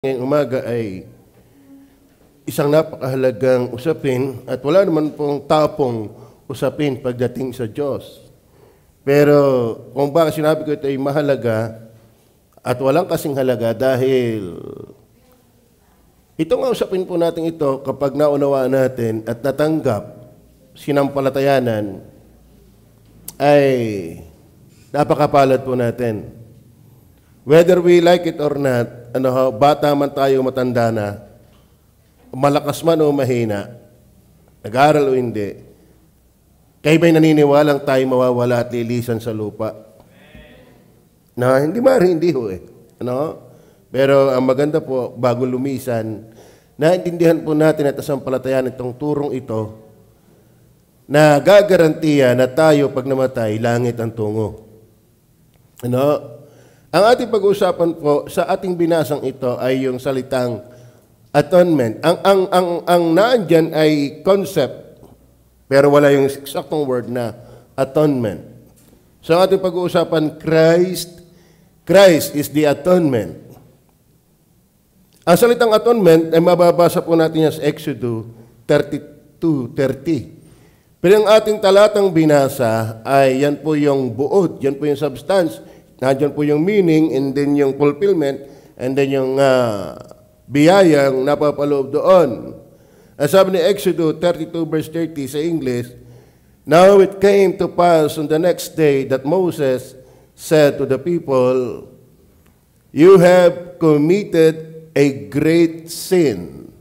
Ngayong umaga ay isang napakahalagang usapin at wala naman pong tapong usapin pagdating sa Diyos. Pero kung bakit sinabi ko ito ay mahalaga at walang kasing halaga dahil ito nga usapin po natin ito kapag naunawaan natin at natanggap sinampalatayanan ay napakapalad po natin. Whether we like it or not, bata man tayo, matanda na, malakas man o mahina, nag-aaral o hindi, kayo ba'y naniniwalang tayo mawawala at lilisan sa lupa? Na, hindi hindi ho eh. Pero ang maganda po, bago lumisan, naintindihan po natin at asampalatayan itong turong ito na gagarantiya na tayo pag namatay, langit ang tungo. Ang ating pag-uusapan po sa ating binasang ito ay yung salitang atonement. Ang naandyan ay concept, pero wala yung eksaktong word na atonement. So ang ating pag-uusapan, Christ is the atonement. Ang salitang atonement ay mababasa po natin sa Exodus 32:30. Pero ang ating talatang binasa ay yan po yung buod, yan po yung substance. Nandiyan po yung meaning and then yung fulfillment and then yung biyayang napapaloob doon. Ang sabi ni Exodus 32 verse 30 sa English, "Now it came to pass on the next day that Moses said to the people, 'You have committed a great sin,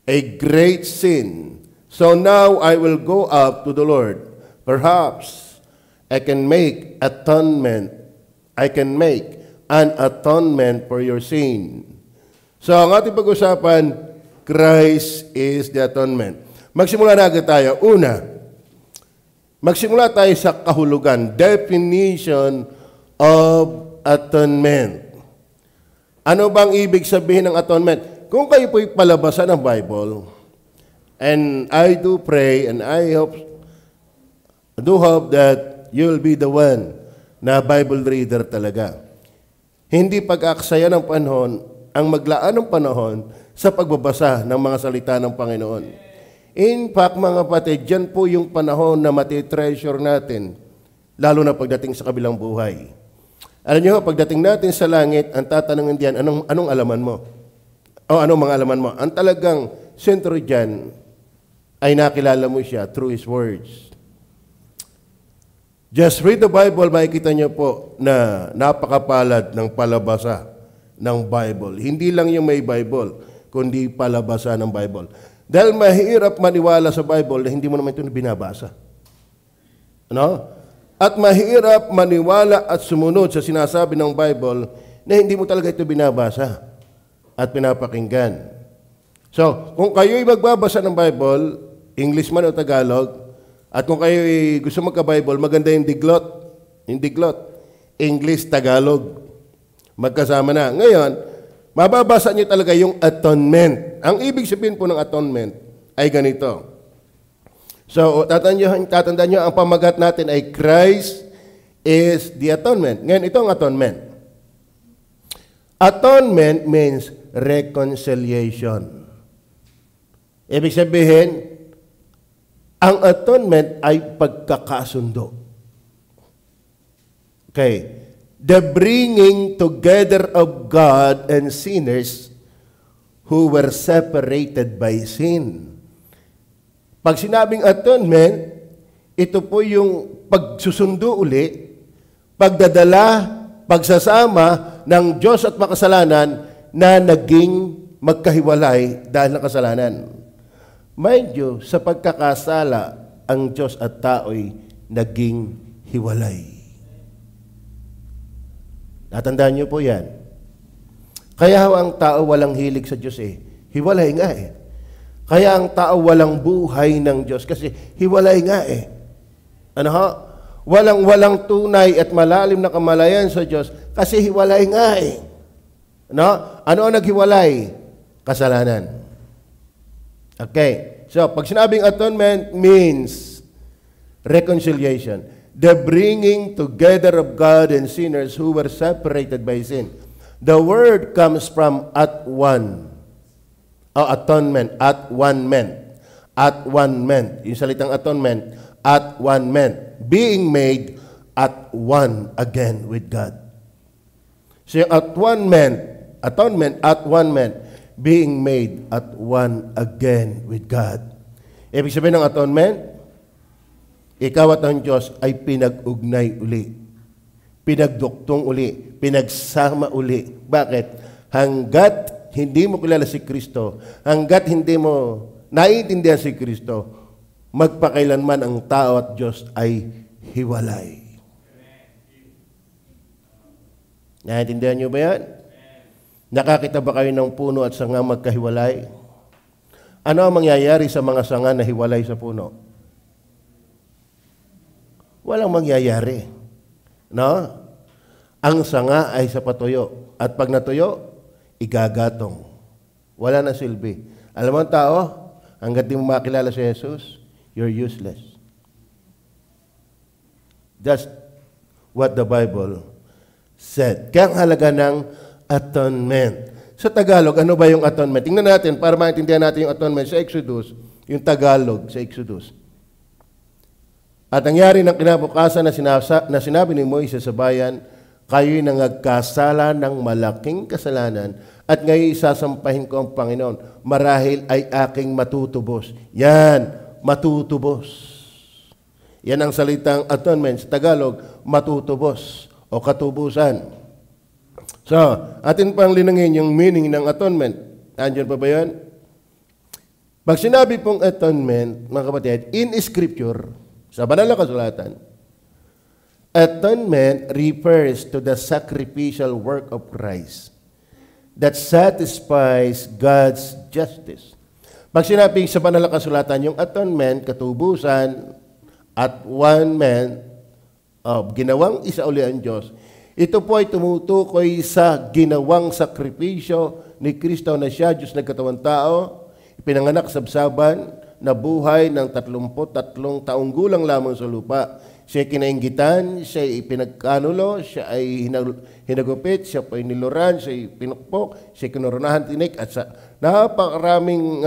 a great sin. So now I will go up to the Lord. Perhaps I can make an atonement for your sin.'" So, ang ating pag-usapan, Christ is the atonement. Magsimula na agad tayo. Una, magsimula tayo sa kahulugan. Definition of atonement. Ano bang ibig sabihin ng atonement? Kung kayo po'y palabasan ng Bible, and I do pray and I do hope that you'll be the one na Bible reader talaga. Hindi pag-aksaya ng panahon ang maglaan ng panahon sa pagbabasa ng mga salita ng Panginoon. In fact, mga kapatid, dyan po yung panahon na matitreasure natin, lalo na pagdating sa kabilang buhay. Alam nyo, pagdating natin sa langit, ang tatanungin diyan, anong alaman mo? O anong mga alaman mo? Ang talagang sentro dyan ay nakilala mo siya through His words. Just read the Bible, makikita niyo po na napakapalad ng palabasa ng Bible. Hindi lang yung may Bible, kundi palabasa ng Bible. Dahil mahirap maniwala sa Bible na hindi mo naman ito binabasa. At mahirap maniwala at sumunod sa sinasabi ng Bible na hindi mo talaga ito binabasa at pinapakinggan. So, kung kayo'y magbabasa ng Bible, English man o Tagalog, at kung kayo gusto magka-Bible, maganda yung diglot. Yung diglot. English, Tagalog. Magkasama na. Ngayon, mababasa niyo talaga yung atonement. Ang ibig sabihin po ng atonement ay ganito. So, tatandaan niyo, ang pamagat natin ay Christ is the atonement. Ngayon, ito ang atonement. Atonement means reconciliation. Ibig sabihin, ang atonement ay pagkakasundo. Okay. The bringing together of God and sinners who were separated by sin. Pag sinabing atonement, ito po yung pagsusundo uli, pagdadala, pagsasama ng Diyos at makasalanan na naging magkahiwalay dahil ng kasalanan. Mind you, sa pagkakasala, ang Diyos at tao'y naging hiwalay. Natandaan niyo po yan. Kaya ang tao walang hilig sa Diyos hiwalay nga Kaya ang tao walang buhay ng Diyos kasi hiwalay nga Walang tunay at malalim na kamalayan sa Diyos kasi hiwalay nga Ano ang naghiwalay? Kasalanan. Okay. So, pag sinabing atonement means reconciliation. The bringing together of God and sinners who were separated by sin. The word comes from at one. Atonement, at one man. At one man. Yung salitang atonement, at one man. Being made at one again with God. So at one man, atonement, at one man, being made at one again with God. Ibig sabihin ng atonement, ikaw at ang Diyos ay pinag-ugnay uli. Pinagduktong uli. Pinagsama uli. Bakit? Hanggat hindi mo kilala si Kristo, hanggat hindi mo naiintindihan si Kristo, magpakailanman ang tao at Diyos ay hiwalay. Naiintindihan niyo ba yan? Nakakita ba kayo ng puno at sanga magkahiwalay? Ano ang mangyayari sa mga sanga na hiwalay sa puno? Walang mangyayari. No? Ang sanga ay sa patuyo. At pag natuyo, igagatong. Wala na silbi. Alam mo ang tao, hanggat di mo makilala si Jesus, you're useless. That's what the Bible said. Kaya ang halaga ng atonement. Sa Tagalog, ano ba yung atonement? Tingnan natin para maintindihan natin yung atonement sa Exodus, yung Tagalog sa Exodus. At nangyari ng kinabukasan na sinabi ni Moises sa bayan, kayo'y nangagkasala ng malaking kasalanan at ngayon isasampahin ko ang Panginoon. Marahil ay aking matutubos. Yan, matutubos. Yan ang salitang atonement sa Tagalog, matutubos o katubusan. So, atin pang linangin yung meaning ng atonement. Andiyan pa ba yan? Pag sinabi pong atonement, mga kapatid, in Scripture, sa banal na kasulatan, atonement refers to the sacrificial work of Christ that satisfies God's justice. Pag sinabi sa banal na kasulatan, yung atonement, katubusan, at one man, ginawang isa uli ang Diyos, ito po ay tumutukoy sa ginawang sakripisyo ni Kristo na siya, Diyos nagkatawang tao, ipinanganak sa sabsaban, na buhay ng 33 taong gulang lamang sa lupa. Siya ay kinainggitan, siya ay pinagkanulo, siya ay hinagupit, siya ay niluran, siya ay pinukpok, siya ay kinoronahan tinik, at sa napakaraming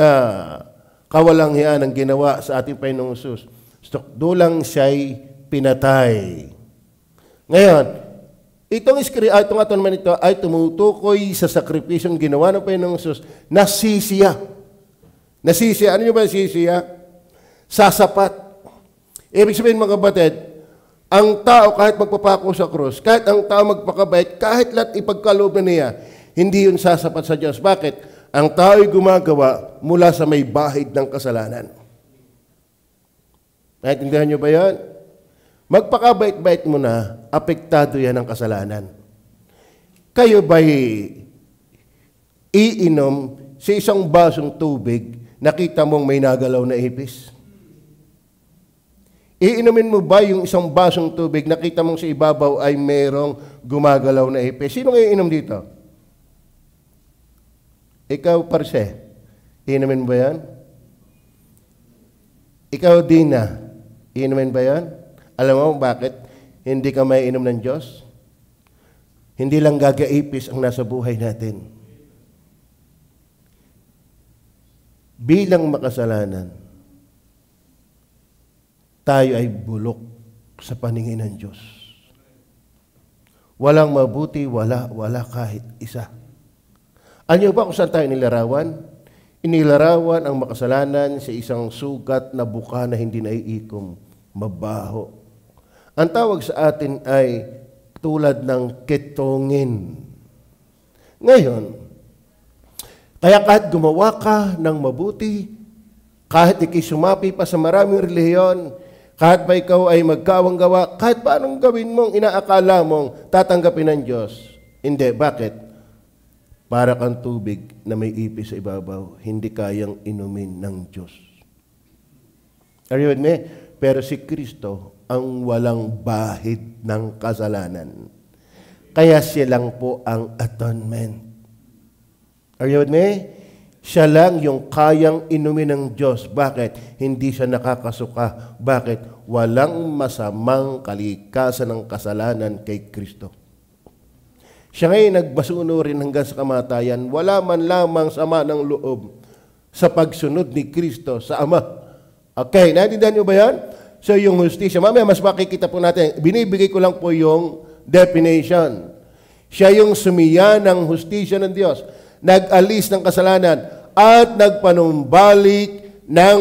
kawalanghian ang ginawa sa ating Panginoong Hesus. So, dulang siya ay pinatay. Ngayon, itong atonement ito ay tumutukoy sa sakripisyong ginawa ng Panginoong Hesus na sisiya. Nasisiya. Ano nyo ba sisiya? Sasapat. Ibig sabihin mga kapatid, ang tao kahit magpapako sa krus, kahit ang tao magpakabait, kahit lahat ipagkaloob na niya, hindi yun sasapat sa Diyos. Bakit? Ang tao ay gumagawa mula sa may bahid ng kasalanan. Naintindihan nyo ba yan? Magpakabait-bait mo na, apektado yan ng kasalanan. Kayo ba'y iinom sa isang basong tubig, nakita mong may nagalaw na ipis? Iinumin mo ba yung isang basong tubig, nakita mong sa ibabaw ay merong gumagalaw na ipis? Sino ngayon inom dito? Ikaw, Parse. Iinumin ba yan? Ikaw, Dina. Iinumin ba yan? Alam mo bakit hindi ka may inom ng Diyos? Hindi lang gagaipis ang nasa buhay natin. Bilang makasalanan, tayo ay bulok sa paningin ng Diyos. Walang mabuti, wala kahit isa. Ano ba kung saan tayo nilarawan? Inilarawan ang makasalanan sa isang sugat na buka na hindi naiikom, mabaho. Ang tawag sa atin ay tulad ng ketongin. Ngayon, kaya kahit gumawa ka ng mabuti, kahit ikay sumapi pa sa maraming relihiyon, kahit pa ikaw ay magkawang gawa, kahit paanong gawin mong inaakala mong tatanggapin ng Diyos. Hindi. Bakit? Para kang tubig na may ipis sa ibabaw, hindi kayang inumin ng Diyos. Are you with me? Pero si Kristo ang walang bahid ng kasalanan. Kaya siya lang po ang atonement. Are you with me? Siya lang yung kayang inumin ng Diyos. Bakit? Hindi siya nakakasuka. Bakit? Walang masamang kalikasan ng kasalanan kay Kristo. Siya ngayon nagbasuno rin hanggang sa kamatayan. Wala man lamang sama ng loob sa pagsunod ni Kristo sa Ama. Okay, naintindihan niyo ba yan? So yung hustisya, mamaya mas makikita po natin, binibigay ko lang po yung definition. Siya yung sumiya ng hustisya ng Diyos, nag-alis ng kasalanan, at nagpanumbalik ng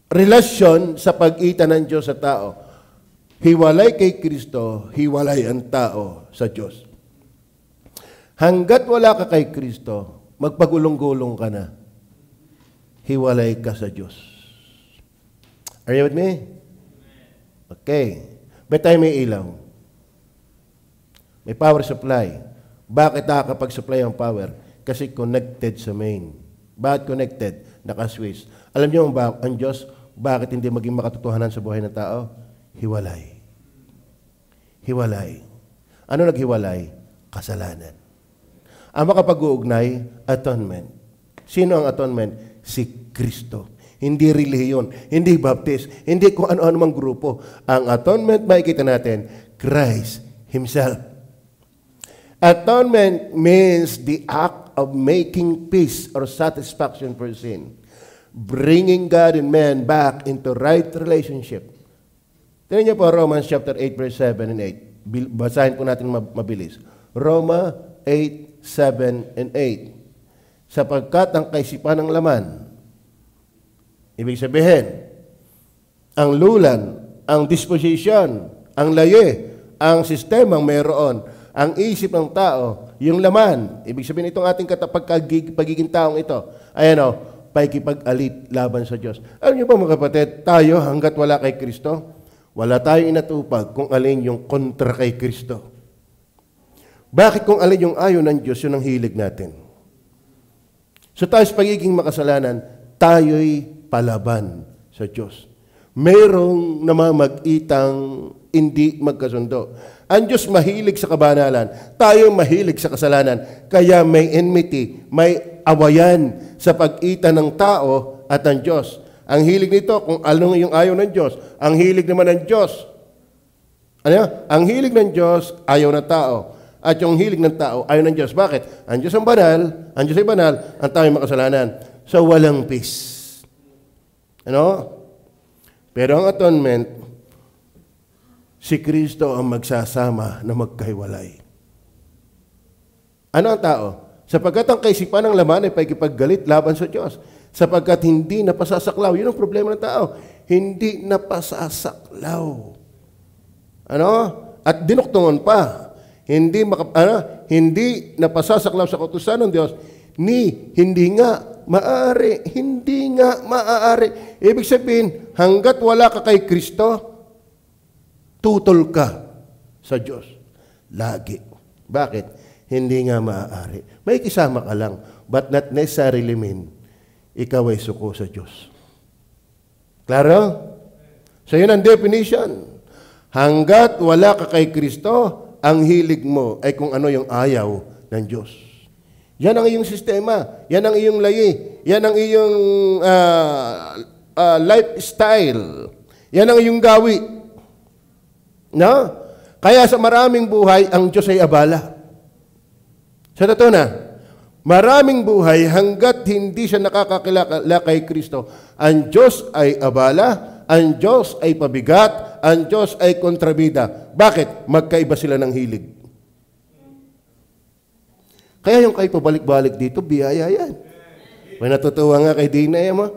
relasyon sa pagitan ng Diyos sa tao. Hiwalay kay Kristo, hiwalay ang tao sa Diyos. Hanggat wala ka kay Kristo, magpagulong-gulong ka na. Hiwalay ka sa Diyos. Are you with me? Okay. Ba't tayo may ilaw? May power supply. Bakit nakakapag-supply ang power? Kasi connected sa main. Bakit connected? Naka-switch. Alam niyo ang Diyos, bakit hindi maging makatotohanan sa buhay ng tao? Hiwalay. Hiwalay. Ano naghiwalay? Kasalanan. Ang makapag-uugnay, atonement. Sino ang atonement? Si Kristo. Hindi relihiyon, hindi baptist, hindi kung ano-ano mang grupo. Ang atonement, makikita natin, Christ Himself. Atonement means the act of making peace or satisfaction for sin. Bringing God and man back into right relationship. Tingnan niyo po Romans chapter 8 verse 7 and 8. Basahin po natin mabilis. Roma 8, 7 and 8. Sapagkat ang kaisipan ng laman, ibig sabihin, ang lulan, ang disposition, ang laye, ang sistemang mayroon, ang isip ng tao, yung laman, ibig sabihin itong ating pagiging taong ito, ayan o, paikipag-alit laban sa Diyos. Alam niyo ba mga kapatid, tayo hanggat wala kay Kristo, wala tayong inatupag kung alin yung kontra kay Kristo. Bakit kung alin yung ayaw ng Diyos, yun ang hilig natin. So tayo sa pagiging makasalanan, tayo'y palaban sa Diyos. Mayroong namamag-itang hindi magkasundo. Ang Diyos mahilig sa kabanalan, tayo mahilig sa kasalanan. Kaya may enmity, may awayan sa pagitan ng tao at ang Diyos. Ang hilig nito, kung ano yung ayaw ng Diyos, ang hilig naman ng Diyos. Ano? Ang hilig ng Diyos, ayaw ng tao. At yung hilig ng tao, ayaw ng Diyos. Bakit? Ang Diyos ang banal, ang Diyos ay banal, ang tao ay makasalanan. So, walang peace. Ano? Pero ang atonement, si Kristo ang magsasama na magkahiwalay. Ano ang tao? Sapagkat ang kaisipan ng laman ay pagkipaggalit laban sa Diyos. Sapagkat hindi napasasaklaw. Yun ang problema ng tao. Hindi napasasaklaw. Ano? At dinuktungan pa. Hindi napasasaklaw sa kautusan ng Diyos, hindi nga maaari. Hindi nga maaari. Ibig sabihin, hanggat wala ka kay Kristo, tutol ka sa Diyos. Lagi. Bakit? Hindi nga maaari. May kisama ka lang, but not necessarily mean ikaw ay suko sa Diyos. Klaro? So yun ang definition. Hanggat wala ka kay Kristo, ang hilig mo ay kung ano yung ayaw ng Diyos. Yan ang iyong sistema. Yan ang iyong layi. Yan ang iyong lifestyle. Yan ang iyong gawi. No? Kaya sa maraming buhay, ang Diyos ay abala. Sa totoo na, maraming buhay hanggat hindi siya nakakakilala kay Kristo, ang Diyos ay abala, ang Diyos ay pabigat, ang Diyos ay kontrabida. Bakit? Magkaiba sila ng hilig. Kaya yung kayo pabalik-balik dito, biyaya yan. May natutuwa nga kay Dina, mo.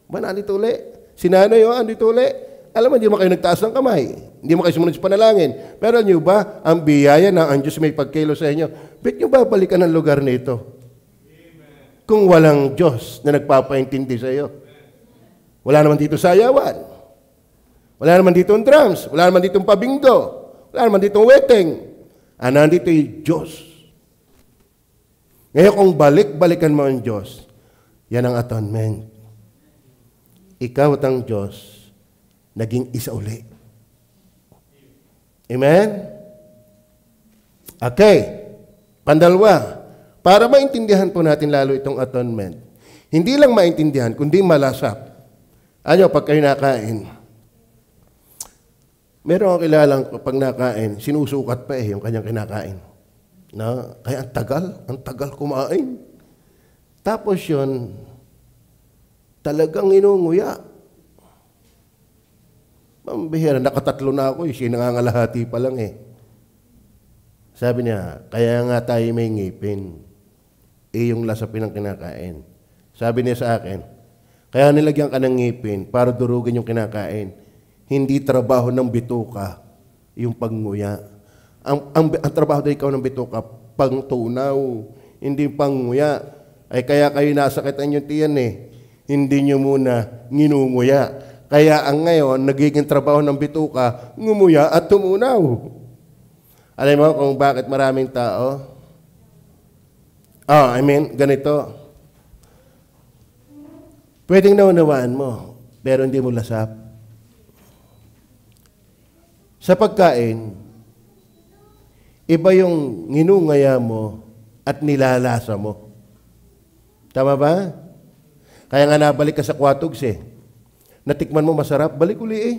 Ba, nandito uli? Si Nanay, nandito uli? Alam mo, hindi mo kayo nagtaas ng kamay. Hindi mo kayo sumunod sa panalangin. Pero nyo ba, ang biyaya na ang Diyos may pagkilo sa inyo, ba't nyo ba balikan ang lugar nito? Kung walang Diyos na nagpapaintindi sa iyo. Wala naman dito sayawan. Wala naman dito drums. Wala naman dito pabingdo. Wala naman dito wedding. Nandito yung Diyos. Ngayon kung balik-balikan mo ang Diyos, yan ang atonement. Ikaw at ang Diyos, naging isa uli. Amen? Okay. Pandalwa, para maintindihan po natin lalo itong atonement, hindi lang maintindihan, kundi malasap. Ano, pag kayo nakain, Meron akong kilalang pag nakain, sinusukat pa yung kanyang kinakain. No? Kaya ang tagal kumain. Tapos yun, talagang inunguya. Mambihira, nakatatlo na ako, siya nangangalahati pa lang eh. Sabi niya, kaya nga tayo may ngipin. Yung lasapin ang kinakain. Sabi niya sa akin, kaya nilagyan ka ng ngipin para durugin yung kinakain. Hindi trabaho ng bituka yung pagnguya. Ang trabaho daw ikaw ng bituka, pangtunaw, hindi pangnguya. Ay kaya kayo nasakitan yung tiyan eh. Hindi nyo muna nginunguya. Kaya ang ngayon, nagiging trabaho ng bituka, ngumuya at tumunaw. Alam mo kung bakit maraming tao? Ganito. Pwedeng naunawaan mo, pero hindi mo lasap. Sa pagkain, iba yung nginungaya mo at nilalasa mo. Tama ba? Kaya nga nabalik ka sa kwatugs eh. Natikman mo masarap, balik uli eh.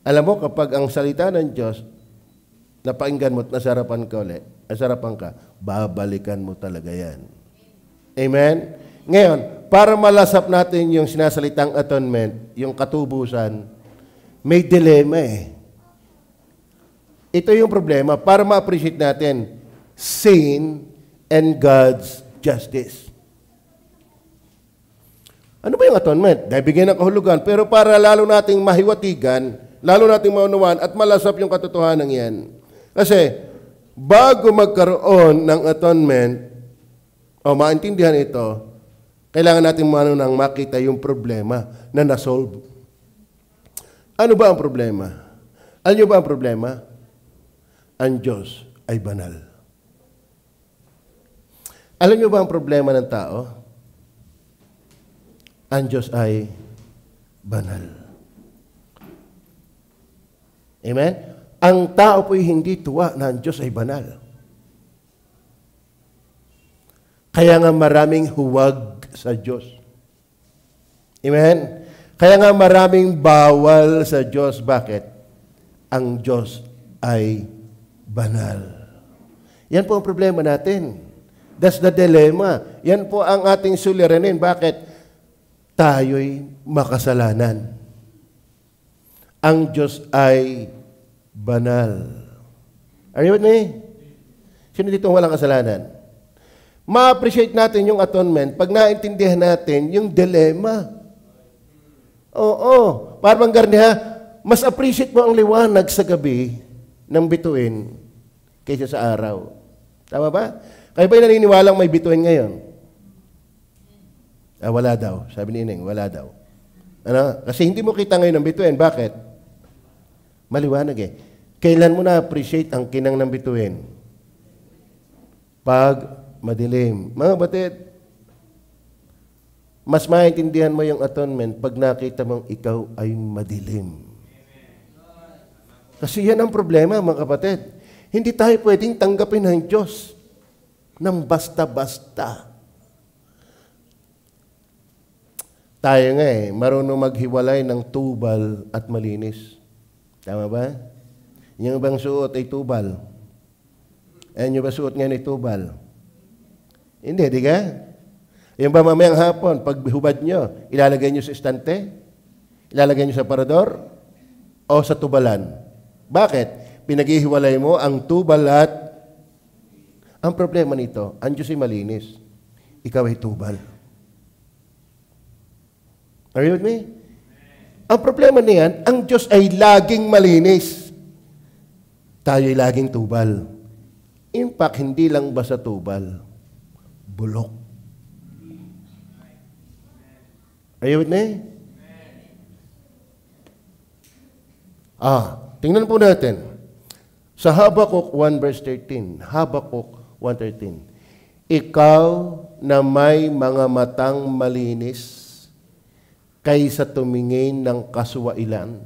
Alam mo, kapag ang salita ng Diyos, napakinggan mo at nasarapan ka, babalikan mo talaga yan. Amen? Ngayon, para malasap natin yung sinasalitang atonement, yung katubusan, may dilema eh. Ito yung problema para ma-appreciate natin sin and God's justice. Ano ba yung atonement? Dahil bigyan ng kahulugan, pero para lalo nating mahiwatigan, lalo nating maunawaan at malasap yung katotohanan yan. Kasi bago magkaroon ng atonement o maintindihan ito, kailangan natin nang makita yung problema na nasolve. Ano ba ang problema? Alam niyo ba ang problema? Ang Diyos ay banal. Alam niyo ba ang problema ng tao? Ang Diyos ay banal. Amen? Ang tao po'y hindi tuwa na ang Diyos ay banal. Kaya nga maraming huwag sa Diyos. Amen? Kaya nga maraming bawal sa Diyos. Bakit? Ang Diyos ay banal. Yan po ang problema natin. That's the dilemma. Yan po ang ating suliranin. Bakit? Tayo'y makasalanan. Ang Diyos ay banal. Are you with me? Sino dito walang kasalanan? Ma-appreciate natin yung atonement pag naintindihan natin yung dilemma. Oo. Parang garniha, mas appreciate mo ang liwanag sa gabi ng bituin kaysa sa araw. Tama ba? Kayo ba'y naniniwalang may bituin ngayon? Wala daw. Sabi ni Ineng, wala daw. Ano? Kasi hindi mo kita ngayon ng bituin. Bakit? Maliwanag eh. Kailan mo na-appreciate ang kinang ng bituin? Pag madilim. Mga batid, mas maintindihan mo yung atonement pag nakita mong ikaw ay madilim. Kasi yan ang problema, mga kapatid. Hindi tayo pwedeng tanggapin ng Diyos ng basta-basta. Tayo nga marunong maghiwalay ng tubal at malinis. Tama ba? Yung ibang suot ay tubal. Yung ba suot ngayon ay tubal? Hindi, di ka? Yung ba mamayang hapon, pag hubad nyo, ilalagay nyo sa estante? Ilalagay nyo sa parador? O sa tubalan? Bakit? Pinaghihiwalay mo ang tubal at ang problema nito, ang Diyos ay malinis. Ikaw ay tubal. Are you with me? Ang problema niyan, ang Diyos ay laging malinis. Tayo ay laging tubal. In fact, hindi lang basta tubal. Bulok. Are you with me? Tingnan po natin. Sa Habakuk 1 verse 13. Habakuk 1:13. Ikaw na may mga matang malinis kaysa tumingin ng kaswailan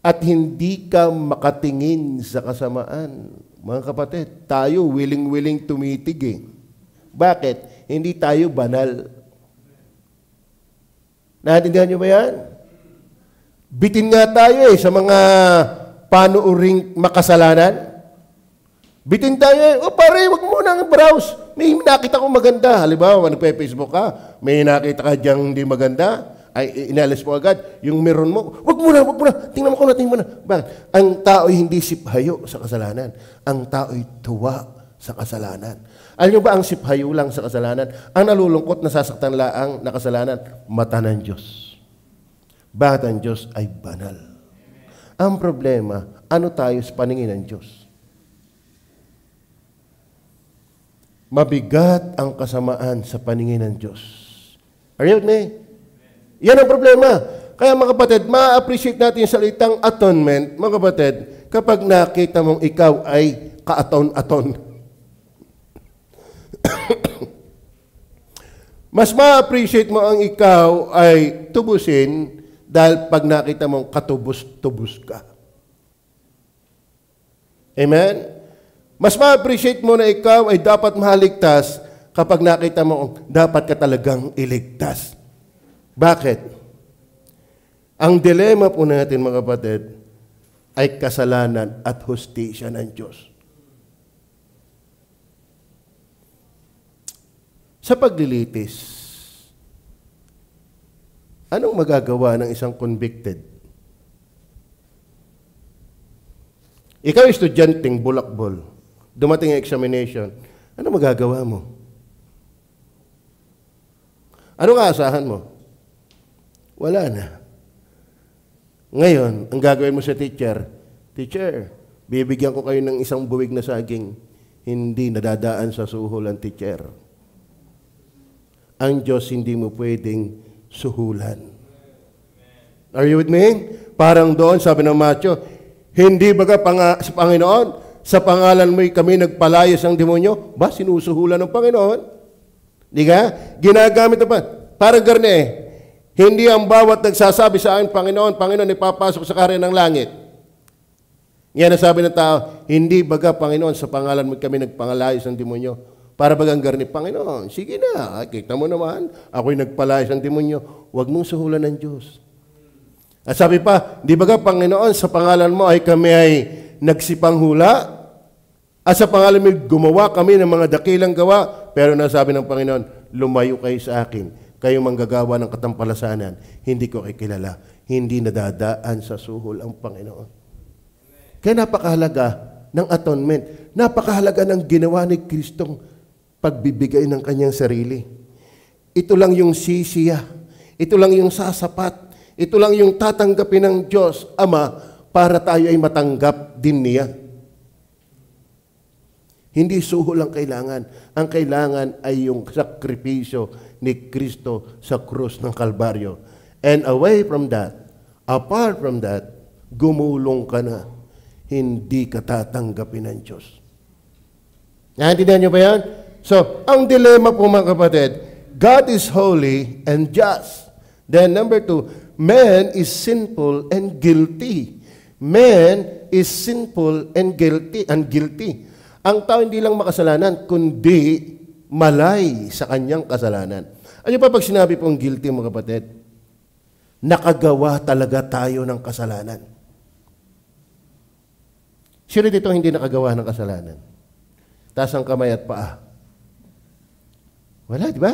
at hindi ka makatingin sa kasamaan. Mga kapatid, tayo willing-willing tumitig eh. Bakit? Hindi tayo banal. Naintindihan niyo ba yan? Bitin nga tayo sa mga panuuring makasalanan? Bitin tayo, pare, wag mo nang browse. May nakita ko maganda. Halimbawa, nagpe-Facebook ka, may nakita ka diyang hindi maganda, ay inalis mo agad. Yung meron mo, wag mo na. Tingnan mo na. Bakit? Ang tao'y hindi siphayo sa kasalanan. Ang tao'y tuwa sa kasalanan. Alam niyo ba ang siphayo lang sa kasalanan? Ang nalulungkot, nasasaktan laang na kasalanan, mata ng Diyos. Bakit ang Diyos ay banal? Ang problema, ano tayo sa paningin ng Diyos? Mabigat ang kasamaan sa paningin ng Diyos. Are you with me? Yan ang problema. Kaya mga kapatid, ma-appreciate natin yung salitang atonement, mga kapatid, kapag nakita mong ikaw ay ka-aton-aton. Mas ma-appreciate mo ang ikaw ay tubusin dahil pag nakita mong katubos-tubos ka. Amen? Mas ma-appreciate mo na ikaw ay dapat mahaligtas kapag nakita mo dapat ka talagang iligtas. Bakit? Ang dilema po natin, mga kapatid, ay kasalanan at hustisya ng Diyos. Sa paglilitis, anong magagawa ng isang convicted? Ikaw estudyanteng bulakbol, dumating ang examination, ano magagawa mo? Anong aasahan mo? Wala na. Ngayon, ang gagawin mo sa teacher, bibigyan ko kayo ng isang buwig na saging, hindi nadadaan sa suhol ang teacher. Ang Diyos hindi mo pwedeng suhulan. Are you with me? Parang doon, sabi ng Matthew, hindi baga sa Panginoon, sa pangalan mo'y kami nagpalayas ng demonyo? Ba, sinusuhulan ng Panginoon? Di ka? Ginagamit na pa. Parang garne hindi ang bawat nagsasabi sa akin, Panginoon, ipapasok sa kaharian ng langit. Yan ang sabi ng tao, hindi baga, Panginoon, sa pangalan mo kami nagpangalayas ng demonyo. Para bagang garni, Panginoon, sige na, kita mo naman, ako'y nagpalayas ng demonyo, huwag mong suhulan ng Diyos. At sabi pa, di baga, Panginoon, sa pangalan mo ay kami ay nagsipang hula, at sa pangalan mo gumawa kami ng mga dakilang gawa, pero nasabi ng Panginoon, lumayo kayo sa akin, kayo manggagawa ng katampalasanan, hindi ko kikilala, hindi nadadaan sa suhol ang Panginoon. Kaya napakahalaga ng atonement, napakahalaga ng ginawa ni Kristong pagbibigay ng kanyang sarili. Ito lang yung sisiya, ito lang yung sasapat, ito lang yung tatanggapin ng Diyos, Ama, para tayo ay matanggap din niya. Hindi suhol ang kailangan. Ang kailangan ay yung sakripisyo ni Kristo sa krus ng Kalbaryo. And away from that, apart from that, gumulong ka na. Hindi ka tatanggapin ng Diyos. Naintindihan niyo ba yan? So, ang dilema po mga kapatid, God is holy and just. Then number 2, man is sinful and guilty. Man is sinful and guilty. Ang tao hindi lang makasalanan, kundi malay sa kanyang kasalanan. Ano pa pag sinabi pong guilty, mga kapatid? Nakagawa talaga tayo ng kasalanan. Sino dito hindi nakagawa ng kasalanan? Taas ang kamay at paa. Wala, di ba?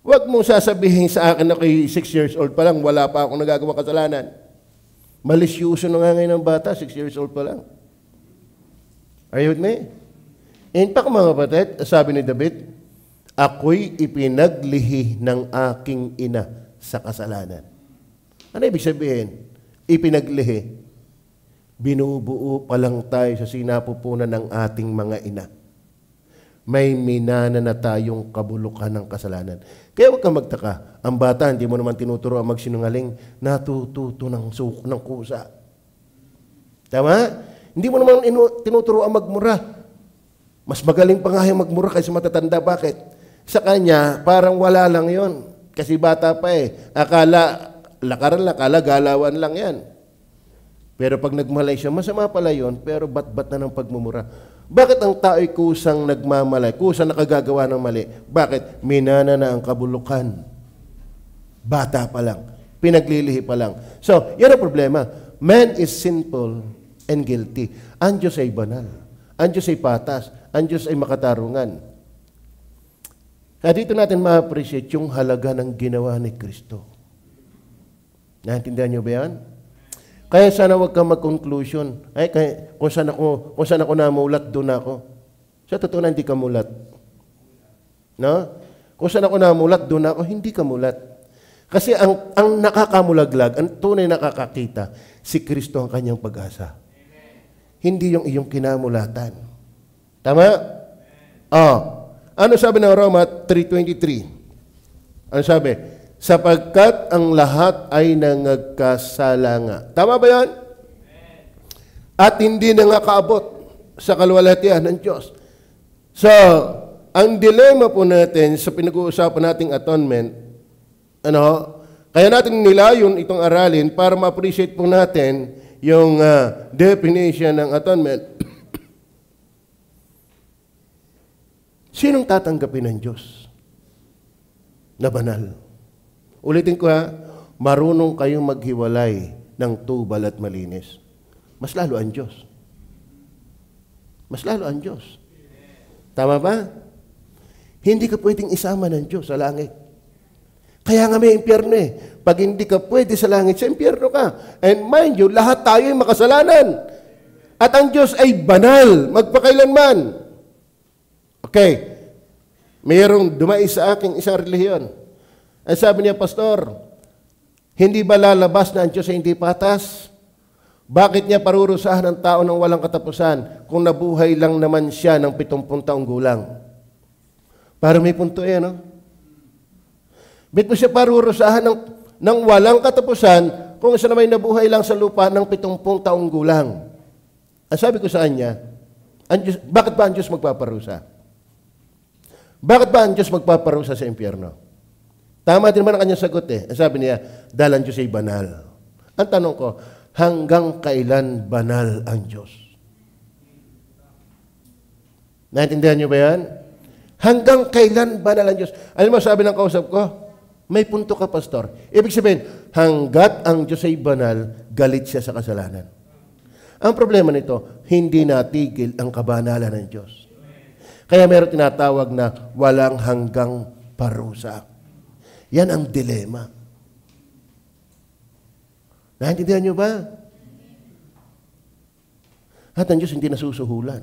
Huwag mong sasabihin sa akin na kay 6 years old pa lang, wala pa akong nagagawa kasalanan. Malisyuso na nga ngayon ng bata, 6 years old pa lang. Are you with me? In fact, mga kapatid, sabi ni David, ako'y ipinaglihi ng aking ina sa kasalanan. Ano ibig sabihin? Ipinaglihi. Binubuo pa lang tayo sa sinapupunan ng ating mga ina. May minana na tayong kabulukan ng kasalanan. Kaya huwag kang magtaka. Ang bata, hindi mo naman tinuturo ang magsinungaling, natututo ng kusa. Tama? Hindi mo naman tinuturo ang magmura. Mas magaling pa nga yung magmura kaysa matatanda. Bakit? Sa kanya, parang wala lang yon. Kasi bata pa eh. Akala galawan lang yan. Pero pag nagmalay siya, masama pala yon, pero bat-bat na ng pagmumura. Bakit ang tao'y kusang nagmamalay, kusang nakagagawa ng mali? Bakit? Minana na ang kabulukan. Bata pa lang. Pinaglilihi pa lang. So, yan ang problema. Man is sinful and guilty. Ang Diyos ay banal. Ang Diyos ay patas. Ang Diyos ay makatarungan. Kaya dito natin ma-appreciate yung halaga ng ginawa ni Kristo. Naintindihan niyo ba yan? Kaya sana huwag kang mag-conclusion. Ay, kung saan ako namulat, doon ako. Sa totoo na hindi ka mulat. No? Kung saan ako namulat, doon ako, hindi ka mulat. Kasi ang nakakamulaglag, ang tunay nakakakita, si Kristo ang kanyang pag-asa. Hindi yung iyong kinamulatan. Tama? Ano sabi ng Roma 3:23? Ano sabi? Sapagkat ang lahat ay nangagkasala nga. Tama ba yan? At hindi nangakaabot sa kaluwalhatian ng Diyos. So, ang dilema po natin sa pinag-uusapan nating atonement, kaya natin nilayon itong aralin para ma-appreciate po natin yung definition ng atonement. Sinong tatanggapin ng Diyos na banal? Ulitin ko marunong kayong maghiwalay ng tubal at malinis. Mas lalo ang Diyos. Mas lalo ang Diyos. Tama ba? Hindi ka pwedeng isama ng Diyos sa langit. Kaya nga may impyerno eh. Pag hindi ka pwede sa langit, sa impyerno ka. And mind you, lahat tayo ay makasalanan. At ang Diyos ay banal, magpakailanman. Okay. Mayroong dumais sa aking isang relihiyon. Ang sabi niya, Pastor, hindi ba lalabas na ang Diyos ay hindi patas? Bakit niya parurusahan ang tao ng walang katapusan kung nabuhay lang naman siya ng 70 taong gulang? Para may punto no? Bit mo siya parurusahan ng walang katapusan kung siya naman nabuhay lang sa lupa ng 70 taong gulang. Ang sabi ko sa kanya, bakit ba ang Diyos magpaparusa? Bakit ba ang Diyos magpaparusa sa impyerno? Tama din naman ang kanyang sagot eh. Ang sabi niya, dahil ang Diyos ay banal. Ang tanong ko, hanggang kailan banal ang Diyos? Naintindihan niyo ba yan? Hanggang kailan banal ang Diyos? Alam mo, sabi ng kausap ko, may punto ka, Pastor. Ibig sabihin, hanggat ang Diyos ay banal, galit siya sa kasalanan. Ang problema nito, hindi natigil ang kabanalan ng Diyos. Kaya meron tinatawag na walang hanggang parusa. Yan ang dilema. Naintindihan niyo ba? At ang Diyos hindi nasusuhulan.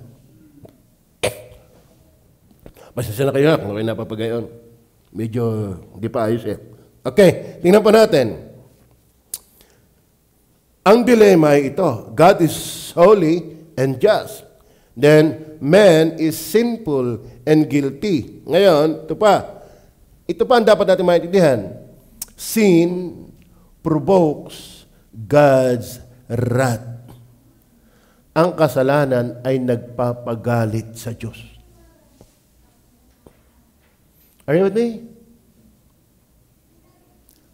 Basta na kayo kung kayo napapagayon. Medyo hindi pa ayos eh. Okay, tingnan pa natin. Ang dilema ay ito. God is holy and just. Then, man is sinful and guilty. Ngayon, ito pa. Ito pa ang dapat natin maintindihan. Sin provokes God's wrath. Ang kasalanan ay nagpapagalit sa Diyos. Are you with me?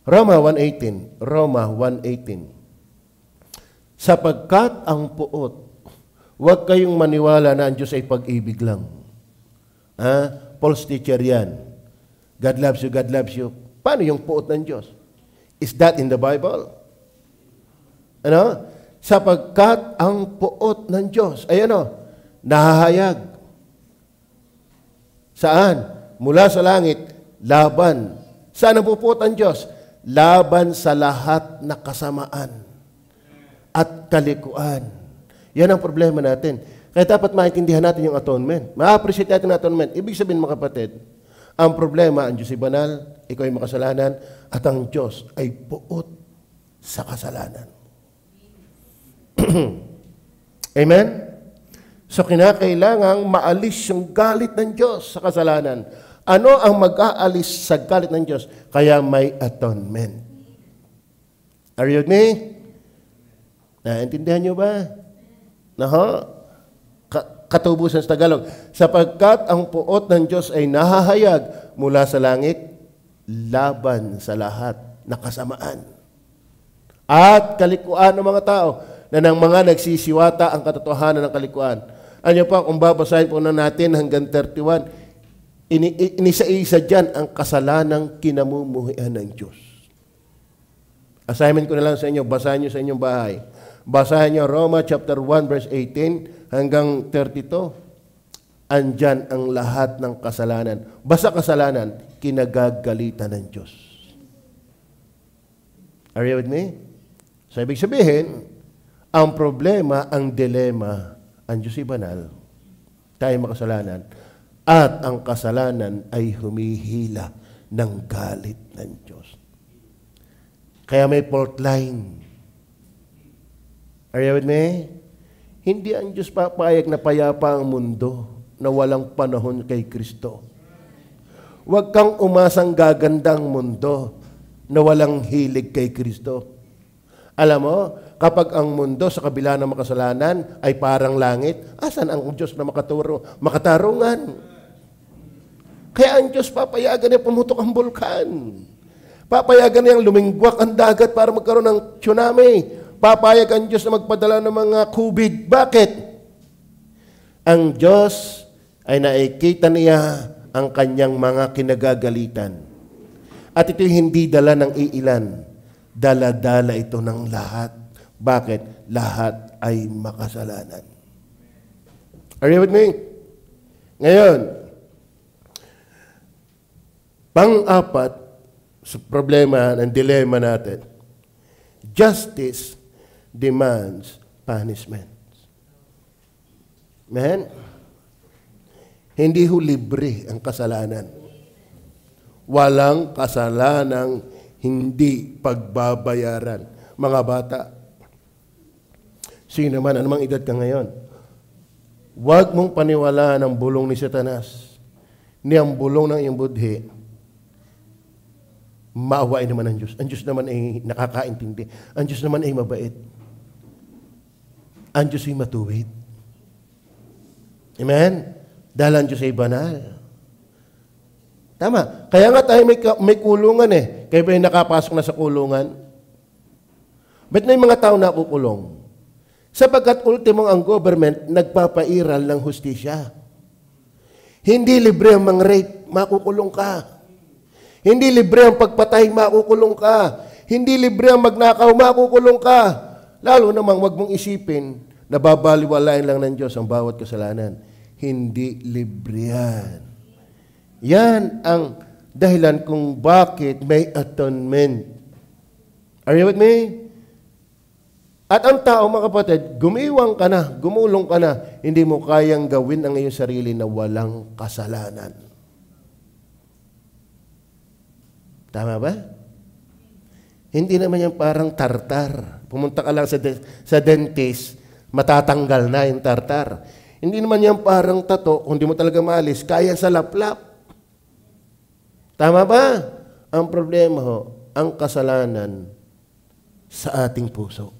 Roma 1:18. Roma 1:18. Sapagkat ang puot, huwag kayong maniwala na ang Diyos ay pag-ibig lang. False teacher yan. God loves you, God loves you. Paano yung puot ng Diyos? Is that in the Bible? Sapagkat ang puot ng Diyos ay nahahayag. Saan? Mula sa langit, laban. Saan ang pupuot ang Diyos? Laban sa lahat na kasamaan at kalikuan. Yan ang problema natin. Kaya dapat maintindihan natin yung atonement. Ma-appreciate natin ang atonement. Ibig sabihin, mga kapatid, ang problema, ang Diyos ay banal, ikaw ay makasalanan, at ang Diyos ay puot sa kasalanan. Amen? So, kinakailangang maalis yung galit ng Diyos sa kasalanan. Ano ang mag-aalis sa galit ng Diyos? Kaya may atonement. Are you with me? Naintindihan nyo ba? Katubusan sa Tagalog. Sapagkat ang puot ng Diyos ay nahahayag mula sa langit, laban sa lahat na kasamaan. At kalikuan ng mga tao na ng mga nagsisiwata ang katotohanan ng kalikuan. Ano pa, kung babasahin po na natin hanggang 31, inisa-isa dyan ang kasalanang kinamumuhian ng Diyos. Assignment ko na lang sa inyo, basahin nyo sa inyong bahay. Basahin niyo Roma chapter 1 verse 18 hanggang 32. Andyan ang lahat ng kasalanan. Basta kasalanan, kinagagalitan ng Diyos. Are you with me? So, ibig sabihin, ang problema, ang dilema, ang Diyos ay banal, tayo makasalanan, at ang kasalanan ay humihila ng galit ng Diyos. Kaya may fault line. Are you with me? Hindi ang Diyos papayag na payapa ang mundo na walang panahon kay Kristo. Huwag kang umasang gagandang mundo na walang hilig kay Kristo. Alam mo, kapag ang mundo sa kabila ng makasalanan ay parang langit, asan ang Diyos na makatarungan? Kaya ang Diyos papayagan niya pumutok ang bulkan. Papayagan niyang lumingwak ang dagat para magkaroon ng tsunami. Papayag ang Diyos na magpadala ng mga COVID. Bakit? Ang Diyos ay nakikita niya ang kanyang mga kinagagalitan. At ito'y hindi dala ng iilan. Dala-dala ito ng lahat. Bakit? Lahat ay makasalanan. Are you with me? Ngayon, pang-apat sa problema ng dilema natin, justice demands punishment. Man, hindi ho libre ang kasalanan. Walang kasalanang hindi pagbabayaran. Mga bata, sino man, anumang edad ka ngayon, huwag mong paniwalaan ang bulong ni Satanas, ni ang bulong ng iyong budhi. Maawain naman ang Diyos. Ang Diyos naman ay nakakaintindi. Ang Diyos naman ay mabait. Ang Diyos ay matuwid. Amen? Dahil ang Diyos ay banal. Tama. Kaya nga tayo may kulungan eh. Kaya ba yung nakapasok na sa kulungan? Ba't na yung mga tao nakukulong? Sapagkat ultimong ang government nagpapairal ng hustisya. Hindi libre ang mang-rape, makukulong ka. Hindi libre ang pagpatay, makukulong ka. Hindi libre ang magnakaw, makukulong ka. Lalo namang wag mong isipin na babaliwalain lang ng Diyos ang bawat kasalanan. Hindi libre yan. Yan ang dahilan kung bakit may atonement. Are you with me? At ang tao, mga kapatid, gumiwang ka na, gumulong ka na, hindi mo kayang gawin ang iyong sarili na walang kasalanan. Tama ba? Hindi naman yan parang tartar. Pumunta ka lang sa dentist, matatanggal na yung tartar. Hindi naman yan parang tato, kung di mo talaga maalis, kaya sa laplap. Tama ba? Ang problema ho, ang kasalanan sa ating puso,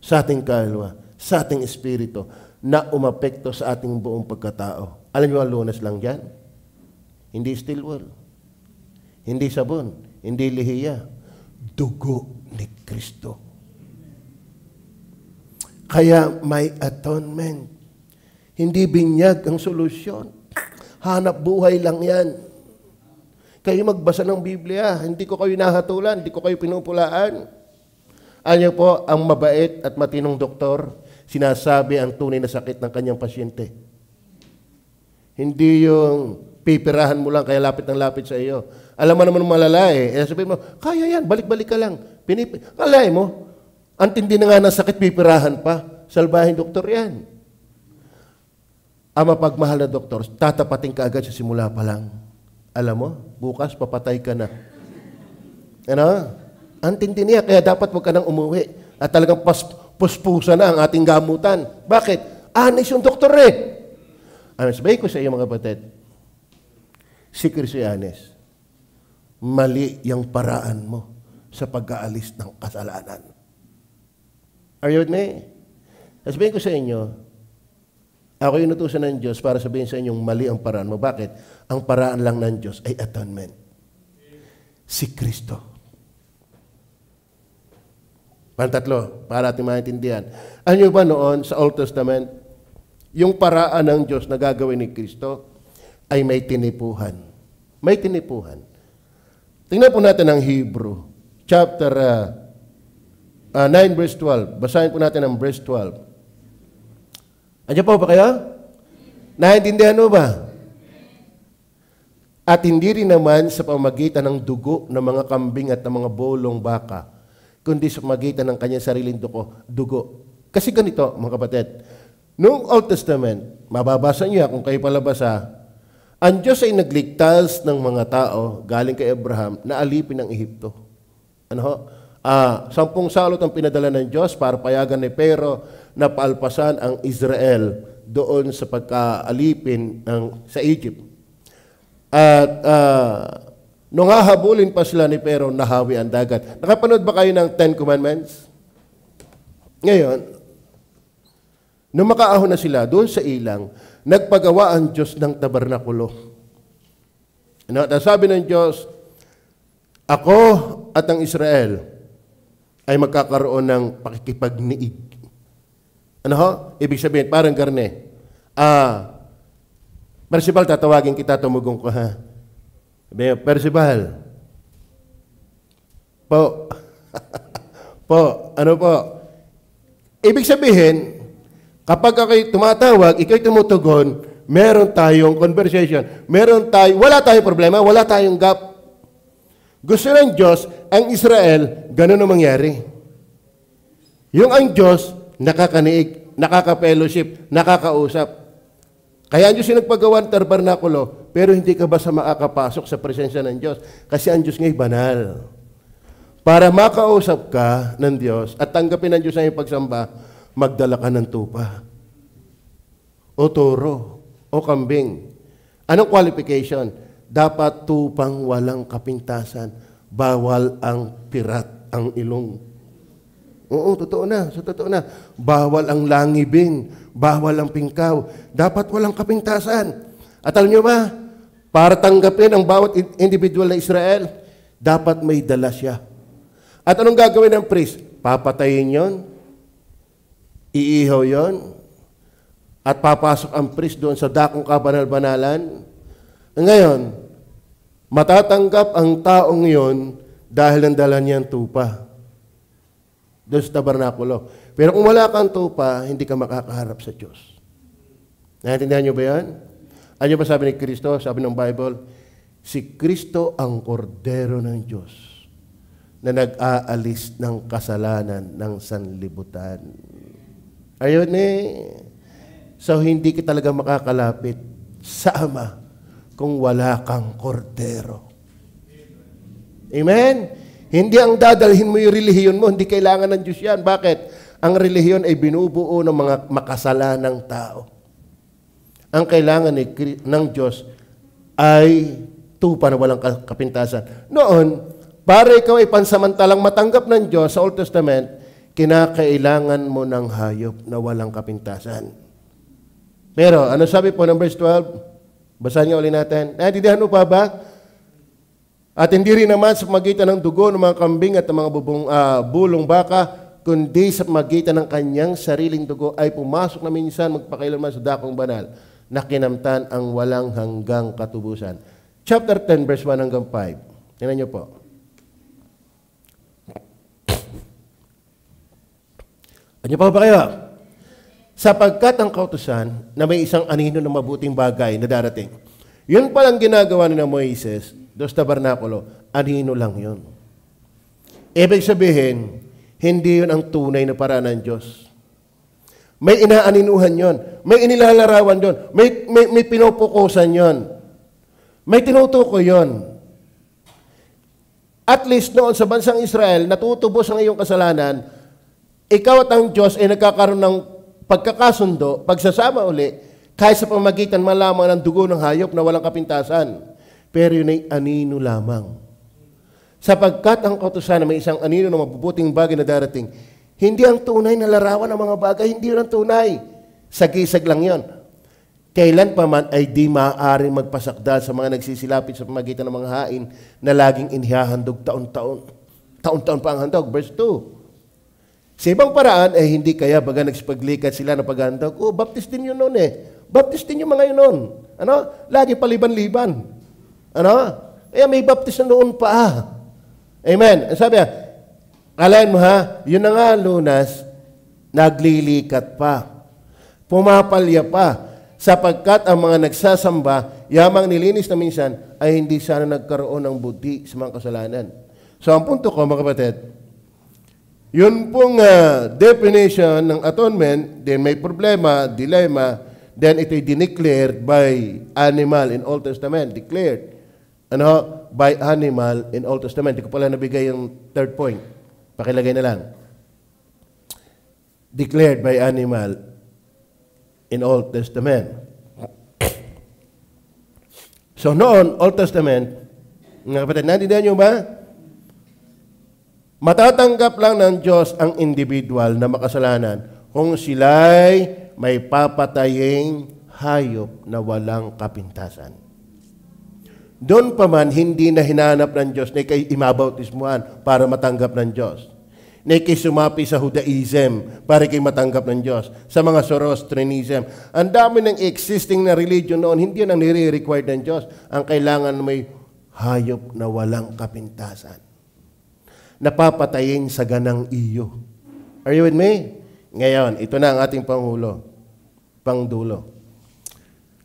sa ating kaluluwa, sa ating espiritu, na umapekto sa ating buong pagkatao. Alam niyo ang lunas lang dyan? Hindi steel wool, hindi sabon, hindi lihiya, dugo ni Kristo. Kaya may atonement. Hindi binyag ang solusyon. Hanap buhay lang yan. Kayo magbasa ng Biblia. Hindi ko kayo nahatulan. Hindi ko kayo pinupulaan. Ano po, ang mabait at matinong doktor, sinasabi ang tunay na sakit ng kanyang pasyente. Hindi yung pipirahan mo lang kaya lapit ng lapit sa iyo. Alam mo naman malala eh. Sabihin mo, kaya yan, balik-balik ka lang. Kalay mo, ang tindi na nga ng sakit, pipirahan pa. Salbahin doktor yan. Ang mapagmahal na doktor, tatapating ka agad sa simula pa lang. Alam mo, bukas papatay ka na. Ano? Ang tindi niya, kaya dapat huwag ka nang umuwi. At talagang puspusa na ang ating gamutan. Bakit? Anis yung doktor eh. Ano sabihin ko sa iyo mga kapatid? Si Kristiyanes, mali yung paraan mo sa pag-aalis ng kasalanan. Are you with me? Sabihin ko sa inyo, ako yung inutusan ng Diyos para sabihin sa inyong mali ang paraan mo. Bakit? Ang paraan lang ng Diyos ay atonement. Si Kristo. Pantatlo, para ating maintindihan. Ano ba noon sa Old Testament, yung paraan ng Diyos na gagawin ni Kristo ay may tinipuhan. May tinipuhan. Tingnan po natin ang Hebrew, chapter 9 verse 12. Basahin po natin ang verse 12. Andiyan po ba kayo? Naintindihan mo ba? At hindi rin naman sa pamagitan ng dugo ng mga kambing at ng mga bolong baka, kundi sa pamagitan ng kanyang sariling dugo. Kasi ganito, mga kapatid, noong Old Testament, mababasa niya kung kayo palabasa, ang Diyos ay nagligtas ng mga tao galing kay Abraham na alipin ng Ehipto. Ano ho? 10 salot ang pinadala ng Diyos para payagan ni Pero na paalpasan ang Israel doon sa pagkaalipin sa Egypt. At nung hahabulin pa sila ni Pero, nahawi ang dagat. Nakapanood ba kayo ng 10 Commandments? Ngayon, nung makaahon na sila doon sa ilang, nagpagawa ang Diyos ng tabernakulo. Ano? Sabi ng Diyos, ako at ang Israel ay magkakaroon ng pakikipagniig. Ano ho? Ibig sabihin, parang garne. Percival, tatawagin kita, tumugong ko ha. Sabi, Percival. Po. Po. Ano po? Ibig sabihin, kapag ako'y tumatawag, ikaw'y tumutugon, meron tayong conversation. Wala tayong problema, wala tayong gap. Gusto ng Diyos, ang Israel, ganun ang mangyari. Yung ang Diyos, nakakaniig, nakaka-fellowship, nakakausap. Kaya ang Diyos yung nagpagawa ng tabernakulo, pero hindi ka basta makakapasok sa presensya ng Diyos. Kasi ang Diyos nga'y banal. Para makausap ka ng Diyos at tanggapin ng Diyos ang iyong pagsamba, magdala ka ng tupa, o toro, o kambing. Anong qualification? Dapat tupang walang kapintasan. Bawal ang pirat, ang ilong. Oo, totoo na. So, totoo na. Bawal ang langibin. Bawal ang pingkaw. Dapat walang kapintasan. At alam nyo ba, para tanggapin ang bawat individual na Israel, dapat may dala siya. At anong gagawin ng priest? Papatayin yon, iihaw yon, at papasok ang priest doon sa dakong kabanal-banalan. Ngayon, matatanggap ang taong yon dahil nandala niyang tupa doon sa tabernakulo. Pero kung wala kang tupa, hindi ka makakaharap sa Diyos. Naintindihan niyo ba yan? Ano ba sabi ni Kristo? Sabi ng Bible, si Kristo ang kordero ng Diyos na nag-aalis ng kasalanan ng sanlibutan. Ayun So, hindi ka talaga makakalapit sa Ama kung wala kang kordero. Amen? Hindi ang dadalhin mo yung relihiyon mo, hindi kailangan ng Diyos yan. Bakit? Ang relihiyon ay binubuo ng mga makasalanang tao. Ang kailangan ng Diyos ay tupa na walang kapintasan. Noon, para ikaw ay pansamantalang matanggap ng Diyos sa Old Testament, kinakailangan mo ng hayop na walang kapintasan. Pero, ano sabi po ng verse 12? Basahin niyo ulit natin. Naintindihan mo pa ba? At hindi rin naman sa magitan ng dugo ng mga kambing at ng mga bulong baka, kundi sa magitan ng kanyang sariling dugo ay pumasok na minsan magpakailanman sa dakong banal na kinamtan ang walang hanggang katubusan. Chapter 10, verse 1 hanggang 5. Tingnan niyo po. Ano pa ba kayo? Sapagkat ang kautusan na may isang anino na mabuting bagay na darating. Yun palang ginagawa ni Moises doon sa tabernakulo, anino lang yun. Ibig sabihin, hindi yun ang tunay na paraan ng Diyos. May inaaninuhan yon, may inilalarawan yon, may pinupukusan yon, may tinutukoy yon. At least noon sa bansang Israel, natutubos ang iyong kasalanan, ikaw at ang Diyos ay nagkakaroon ng pagkakasundo, pagsasama uli, kahit sa pamagitan malaman ng dugo ng hayop na walang kapintasan. Pero yun ay anino lamang. Sapagkat ang kautusan na may isang anino na mabubuting bagay na darating, hindi ang tunay na larawan ng mga bagay, hindi yun ang tunay. Sagisag lang yun. Kailan pa man ay di maaaring magpasakdal sa mga nagsisilapit sa pamagitan ng mga hain na laging inihahandog taon-taon. Taon-taon pa ang handog. Verse 2. Sa ibang paraan, ay hindi kaya baga nagsipaglikat sila na paghandog. Baptist din yun noon Baptist din yung mga yun noon. Lagi paliban-liban. May baptist na noon pa. Amen. Sabi niya, Kalain mo ha, yun na nga Lunas, naglilikat pa. Pumapalya pa. Sapagkat ang mga nagsasamba, yamang nilinis na minsan, ay hindi sana nagkaroon ng buti sa mga kasalanan. So ang punto ko mga kapatid, yun pong definition ng atonement, then may problema, dilemma, then ito'y dineclared by animal in Old Testament. Declared. By animal in Old Testament. Di ko pala nabigay yung third point. Pakilagay na lang. Declared by animal in Old Testament. So noon, Old Testament, mga kapatid, naintindihan nyo ba? Matatanggap lang ng Diyos ang individual na makasalanan kung sila'y may papataying hayop na walang kapintasan. Doon pa man, hindi na hinanap ng Diyos na ikay imabautismuhan para matanggap ng Diyos. Na ikay sumapi sa Judaism para ikay matanggap ng Diyos. Sa mga Zoroastrianism. Ang dami ng existing na religion noon, hindi yan ang nire-required ng Diyos. Ang kailangan may hayop na walang kapintasan. Napapatayin sa ganang iyo. Are you with me? Ngayon, ito na ang ating pangdulo.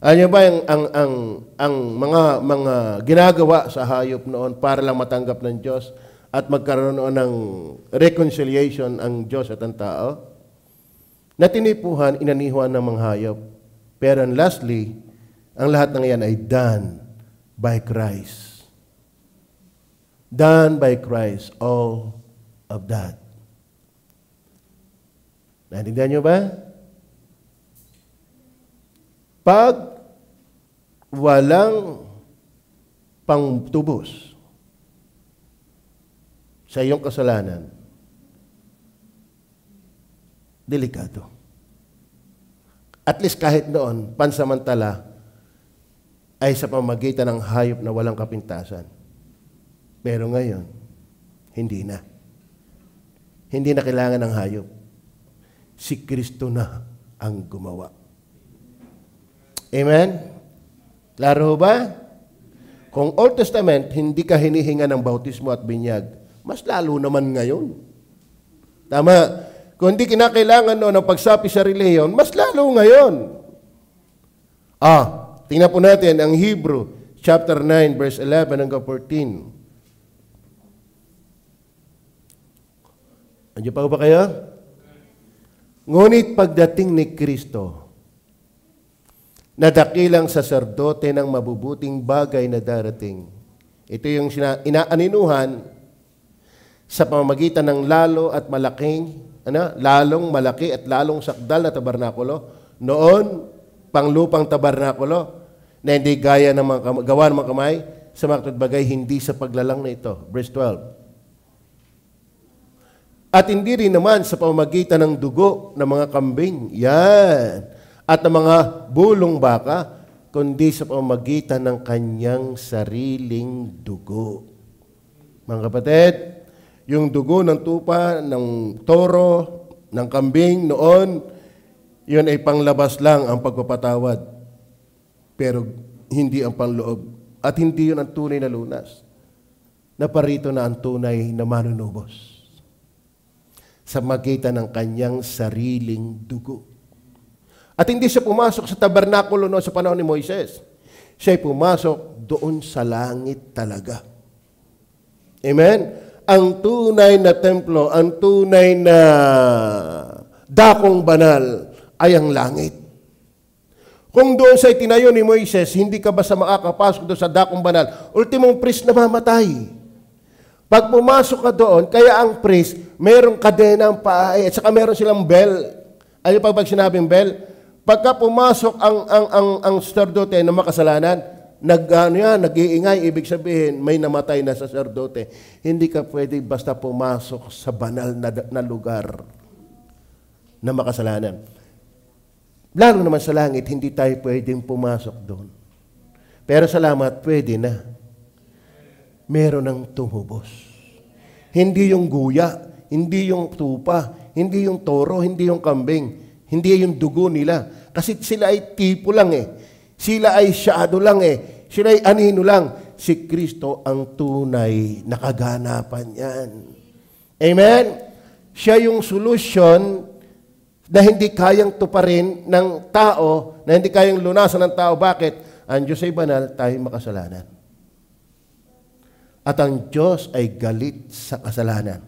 Ano ba ang mga ginagawa sa hayop noon para lang matanggap ng Diyos at magkaroon ng reconciliation ang Diyos at ang tao? Natinipuhan, inanihuan ng mga hayop. Pero lastly, ang lahat ng yan ay done by Christ. Done by Christ, all of that. Naintindihan nyo ba? Pag walang pangtubos sa iyong kasalanan, delikado. At least kahit noon, pansamantala, ay sa pamamagitan ng hayop na walang kapintasan. Pero ngayon, hindi na. Hindi na kailangan ng hayop. Si Kristo na ang gumawa. Amen? Klaro ba? Kung Old Testament, hindi ka hinihinga ng bautismo at binyag, mas lalo naman ngayon. Tama. Kung hindi kinakailangan noon ng pagsapi sa reliyon, mas lalo ngayon. Tingnan po natin ang Hebrew, chapter 9, verse 11 hanggang 14. Andiyan pa ba kayo? Ngunit pagdating ni Kristo, na dakilang saserdote ng mabubuting bagay na darating. Ito yung inaaninuhan sa pamamagitan ng lalong malaki at lalong sakdal na tabernakulo. Noon, panglupang tabernakulo na hindi gaya ng mga gawa ng mga kamay sa mga bagay, hindi sa paglalang na ito. Verse 12. At hindi rin naman sa pamamagitan ng dugo ng mga kambing. Yan. At ng mga bulong baka, kundi sa pamamagitan ng kanyang sariling dugo. Mga kapatid, yung dugo ng tupa, ng toro, ng kambing noon, yun ay panglabas lang ang pagpapatawad. Pero hindi ang panloob. At hindi yun ang tunay na lunas. Naparito na ang tunay na manunubos sa magitan ng kanyang sariling dugo. At hindi siya pumasok sa tabernakulo noon sa panahon ni Moises. Siya pumasok doon sa langit talaga. Amen? Ang tunay na templo, ang tunay na dakong banal ay ang langit. Kung doon sa itinayo ni Moises, hindi ka basta makakapasok doon sa dakong banal, ultimong priest na mamatay. Pag pumasok ka doon, kaya ang priest, mayroong kadena ang paa, at saka mayroon silang bell. Ano pag sinabing bell? Pagka pumasok ang sacerdote na makasalanan, nag-iingay, ibig sabihin, may namatay na sacerdote. Hindi ka pwede basta pumasok sa banal na lugar na makasalanan. Lalo naman sa langit, hindi tayo pwedeng pumasok doon. Pero salamat, pwede na. Meron ng tumubos. Hindi yung guya, hindi yung tupa, hindi yung toro, hindi yung kambing, hindi yung dugo nila. Kasi sila ay tipo lang eh. Sila ay shadow lang eh. Sila ay anino lang. Si Kristo ang tunay na kaganapan yan. Amen? Siya yung solution na hindi kayang tuparin ng tao, na hindi kayang lunasan ng tao. Bakit? Ang Diyos ay banal, tayo makasalanan. At ang Diyos ay galit sa kasalanan.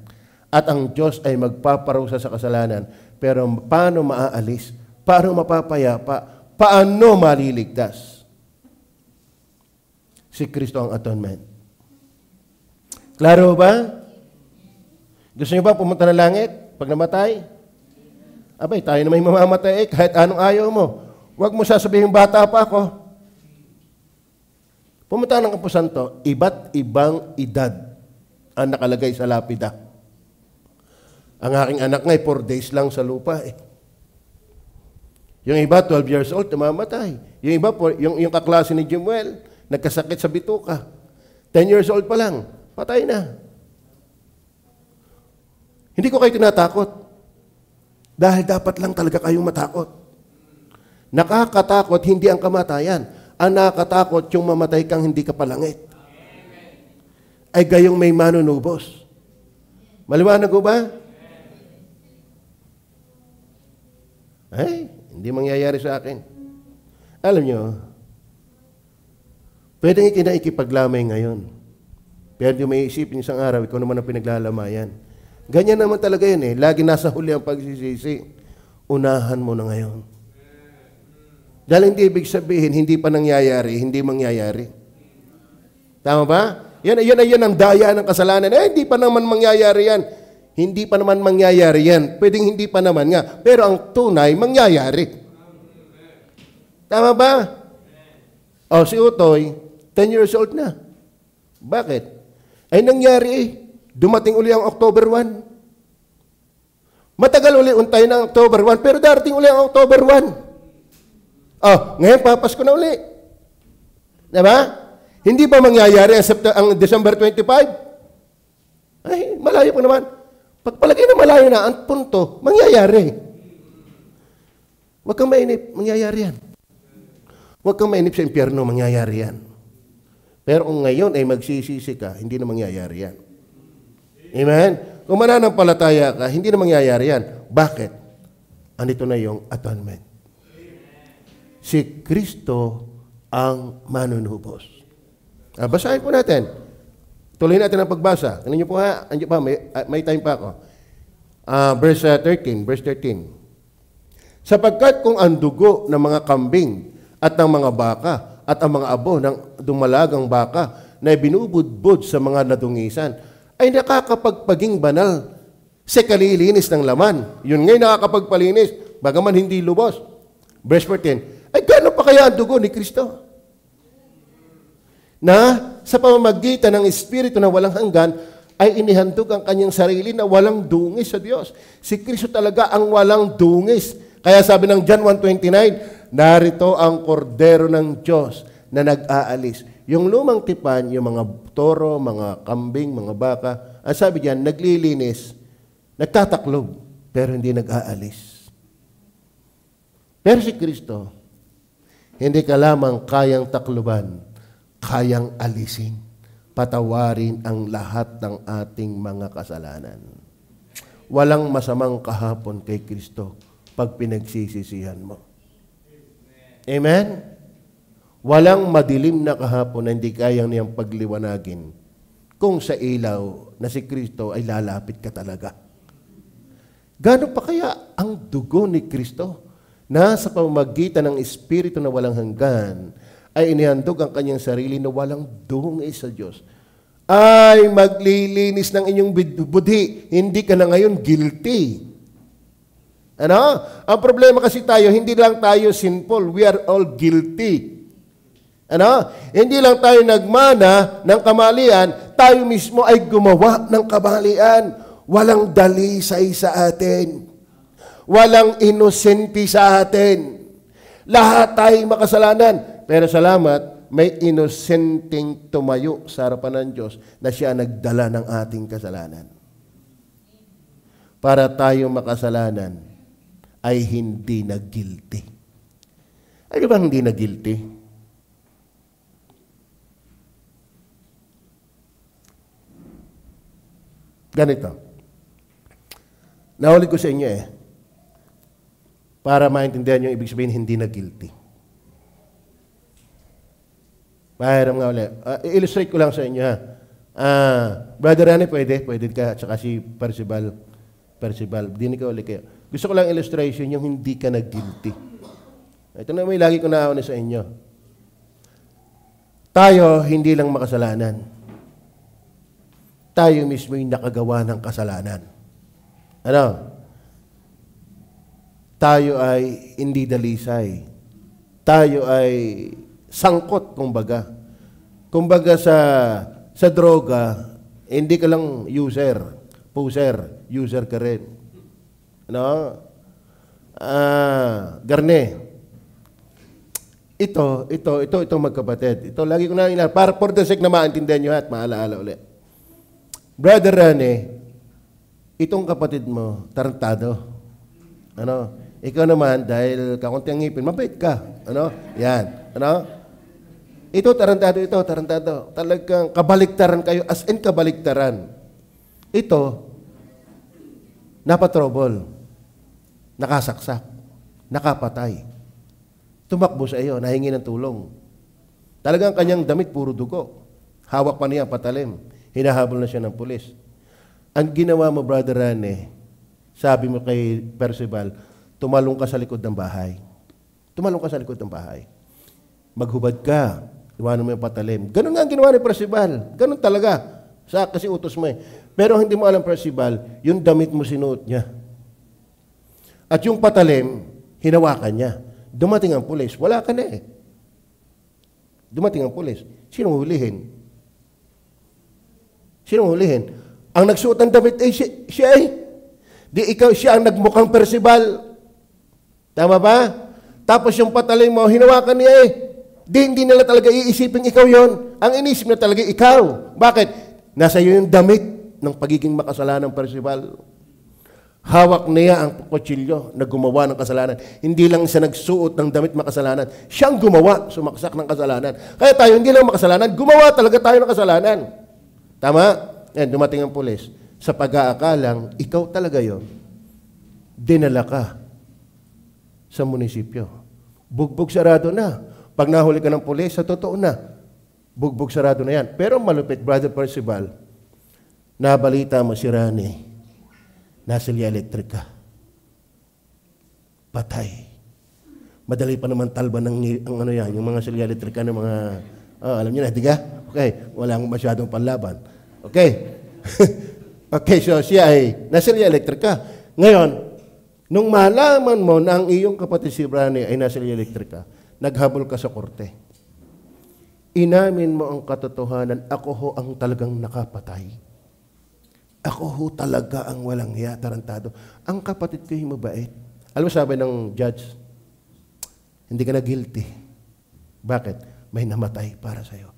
At ang Diyos ay magpaparusa sa kasalanan. Pero paano maaalis? Paano mapapayapa? Paano maliligtas? Si Kristo ang atonement. Klaro ba? Gusto niyo ba pumunta ng langit pag namatay? Abay, tayo na may mamamatay kahit anong ayaw mo. Huwag mo sasabihin, bata pa ako. Pumunta ng Campo Santo, iba't ibang edad ang nakalagay sa lapida. Ang aking anak nga, 4 days lang sa lupa eh. Yung iba, 12 years old, namamatay. Yung iba, yung kaklase ni Jimuel, nagkasakit sa bituka. 10 years old pa lang, patay na. Hindi ko kayo tinatakot. Dahil dapat lang talaga kayong matakot. Nakakatakot, hindi ang kamatayan. Ang nakakatakot, yung mamatay kang hindi ka palangit. Ay gayong may manunubos. Maliwanag ko ba? Ay, hindi mangyayari sa akin. Alam nyo, pwedeng ikinakipaglamay ngayon. Pero yung may isipin isang araw, ikaw naman ang pinaglalamayan. Ganyan naman talaga yun eh. Lagi nasa huli ang pagsisisi. Unahan mo na ngayon. Dahil hindi ibig sabihin, hindi pa nangyayari, hindi mangyayari. Tama ba? Yan ang daya ng kasalanan. Hindi pa naman mangyayari yan. Hindi pa naman mangyayari yan. Pwedeng hindi pa naman nga. Pero ang tunay, mangyayari. Tama ba? O, si Utoy, 10 years old na. Bakit? Ay nangyari eh. Dumating uli ang October 1. Matagal uli untay ng October 1, pero darating uli ang October 1. Oh, ngayon papasko na uli. Diba? Hindi ba mangyayari ang December 25? Ay, malayo pa naman. Pagpalagay na malayo na, ang punto, mangyayari. Huwag kang mainip, mangyayari yan. Huwag kang mainip sa impyerno, mangyayari yan. Pero kung ngayon ay magsisisi ka, hindi na mangyayari yan. Amen? Kung mananampalataya ka, hindi na mangyayari yan. Bakit? Andito na yung atonement. Si Kristo ang manunubos. Basahin po natin. Tuloy natin ang pagbasa. Ano nyo po ha? Andiyo pa, may time pa ako. Verse 13. Sapagkat kung ang dugo ng mga kambing at ng mga baka at ang mga abo ng dumalagang baka na binubudbud sa mga nadungisan, ay nakakapagpaging banal sa kalilinis ng laman. Yun ngay nakakapagpalinis, bagaman hindi lubos. Verse 14, ay gano'n pa kaya ang dugo ni Kristo? Na sa pamamagitan ng Espiritu na walang hanggan, ay inihandog ang kanyang sarili na walang dungis sa Diyos. Si Kristo talaga ang walang dungis. Kaya sabi ng John 1:29, narito ang kordero ng Diyos na nag-aalis. Yung lumang tipan, yung mga toro, mga kambing, mga baka, ang sabi diyan, naglilinis, nagtataklob, pero hindi nag-aalis. Pero si Kristo, hindi ka lamang kayang takluban, kayang alisin, patawarin ang lahat ng ating mga kasalanan. Walang masamang kahapon kay Kristo pag pinagsisisihan mo. Amen? Walang madilim na kahapon na hindi kayang niyang pagliwanagin kung sa ilaw na si Kristo ay lalapit ka talaga. Gano'n pa kaya ang dugo ni Kristo na sa pamamagitan ng Espiritu na walang hanggan ay inihandog ang kanyang sarili na walang dungis sa Diyos, ay maglilinis ng inyong budhi. Hindi ka na ngayon guilty. Ano? Ang problema kasi tayo, hindi lang tayo sinful, we are all guilty. Ano? Hindi lang tayo nagmana ng kamalian, tayo mismo ay gumawa ng kamalian. Walang dalisay sa atin. Walang inosente sa atin. Lahat tayo makasalanan. Pero salamat, may inosenteng tumayo sa harapan ng Diyos na siya nagdala ng ating kasalanan. Para tayo makasalanan ay hindi na guilty. Ano ba hindi na guilty? Ganito. Naulit ko sa inyo para maintindihan yung ibig sabihin hindi na guilty. Mahiram nga ulit. I-illustrate ko lang sa inyo Brother Rani, pwede ka, tsaka si Percival, hindi ka ulit kayo. Gusto ko lang illustration yung hindi ka nag-guilty. Ito na may lagi ko naawan sa inyo. Tayo, hindi lang makasalanan. Tayo mismo yung nakagawa ng kasalanan. Ano? Tayo ay hindi dalisay. Tayo ay sangkot, kumbaga. Kumbaga sa droga, hindi ka lang user ka rin. Ano? Garne. Ito magkapatid. Ito, lagi ko na para for the sake na maintindihan nyo at maalaala ulit. Brother Rane, itong kapatid mo, tarantado. Ano? Ikaw naman, dahil kakunti ang ngipin, mabait ka. Ano? Yan. Ano? Ito, tarantado. Talagang kabaliktaran kayo, as in kabaliktaran. Ito, napatrouble. Nakasaksak. Nakapatay. Tumakbo sa iyo, nahingi ng tulong. Talagang kanyang damit, puro dugo. Hawak pa niya, patalim. Hinahabol na siya ng pulis. Ang ginawa mo, Brother Rane, sabi mo kay Percival, tumalong ka sa likod ng bahay. Maghubad ka. Iwanan mo yung patalim. Ganun nga ang ginawa ni Percival. Ganun talaga. Kasi utos mo Pero hindi mo alam, Percival, yung damit mo sinuot niya. At yung patalim, hinawakan niya. Dumating ang pulis. Wala ka na Dumating ang pulis. Sinong hulihin? Ang nagsuot ng damit ay siya Di ikaw siya ang nagmukhang Percival. Tama ba? Tapos yung patalim mo, hinawakan niya hindi nila talaga iisipin ikaw yon. Ang inisip na talaga ikaw. Bakit? Nasa iyo yung damit ng pagiging makasalanan ng Percival. Hawak niya ang kutsilyo na gumawa ng kasalanan. Hindi lang siya nagsuot ng damit makasalanan. Siyang gumawa, sumaksak ng kasalanan. Kaya tayo hindi lang makasalanan, gumawa talaga tayo ng kasalanan. Tama? Dumating ang pulis. Sa pag-aakalang, ikaw talaga yon. Dinala ka sa munisipyo. Bugbog sarado na. Pag nahuli ka ng pulis, sa totoo na. Bugbog sarado na yan. Pero malupit, Brother Percival, nabalita mo si Rani, nasilya electric ka. Patay. Madali pa naman talba ng yung mga silya electric ka ng mga, alam niyo na, di ka? Okay, walang masyadong panlaban. Okay. Okay, so siya ay nasilya electric ka. Ngayon, nung malaman mo na ang iyong kapatid si Rani ay nasilya electric ka, naghabol ka sa korte. Inamin mo ang katotohanan, ako ho ang talagang nakapatay. Ako ho talaga ang walang hiya, tarantado. Ang kapatid ko yung mabait. Alam mo sabi ng judge, hindi ka na guilty. Bakit? May namatay para sa'yo.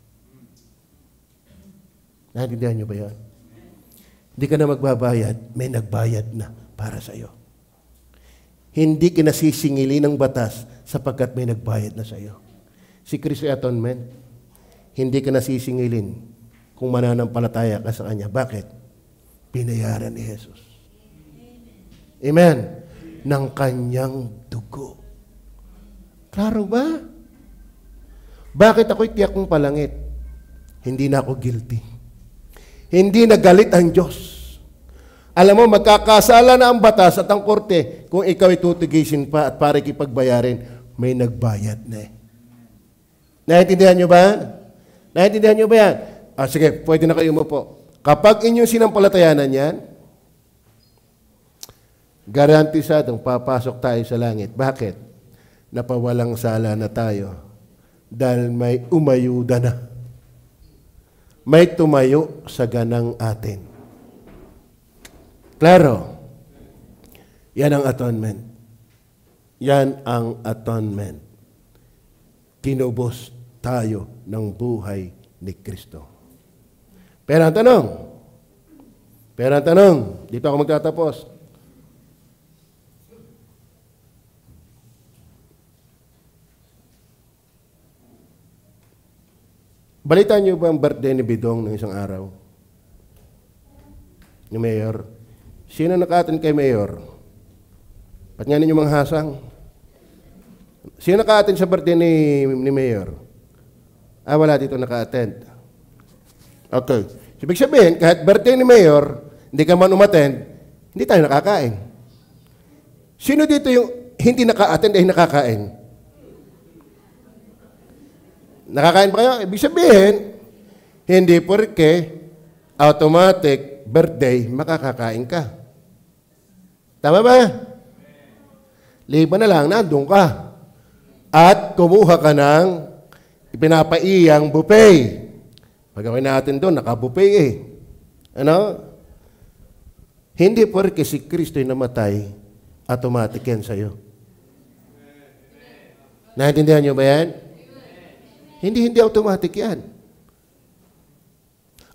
Naintindihan niyo ba yan? Hindi ka na magbabayad, may nagbayad na para sa'yo. Hindi ka nasisingili ng batas sapagkat may nagbayad na sa'yo. Si Kristo Atonement, hindi ka nasisingilin kung mananampalataya ka sa Kanya. Bakit? Binayaran ni Jesus. Amen. Ng Kanyang dugo. Klaro ba? Bakit ako'y tiyak kong palangit? Hindi na ako guilty. Hindi nagalit ang Diyos. Alam mo, magkakasala na ang batas at ang korte kung ikaw itutugisin pa at para ikipagbayarin, may nagbayad na Naintindihan nyo ba? Naintindihan nyo ba yan? Sige, pwede na kayo umupo. Kapag inyong sinampalatayanan yan, garantisadong papasok tayo sa langit. Bakit? Napawalang sala na tayo dahil may umayuda na. May tumayo sa ganang atin. Klaro? Yan ang atonement. Yan ang atonement. Kinubos tayo ng buhay ni Kristo. Pero ang tanong, dito ako magtatapos. Balitaan niyo ba ang birthday ni Bidong ng isang araw? Ni Mayor? Sino naka-attend kay Mayor? Ba't nga ninyo mga hasang? Sino naka-attend sa birthday ni Mayor? Wala dito naka-attend. Okay. Ibig sabihin, kahit birthday ni Mayor, hindi ka man umattend, hindi tayo nakakain. Sino dito yung hindi naka-attend ay nakakain? Nakakain pa kayo? Ibig sabihin, hindi porke automatic birthday, makakakain ka. Tama ba? Liban na lang, nandun ka. At kumuha ka ng ipinapaiyang buffet. Pag ako natin doon, naka-buffet eh. Ano? Hindi porke si Kristo'y namatay, automatic yan sa'yo. Naintindihan nyo ba yan? Hindi automatic yan.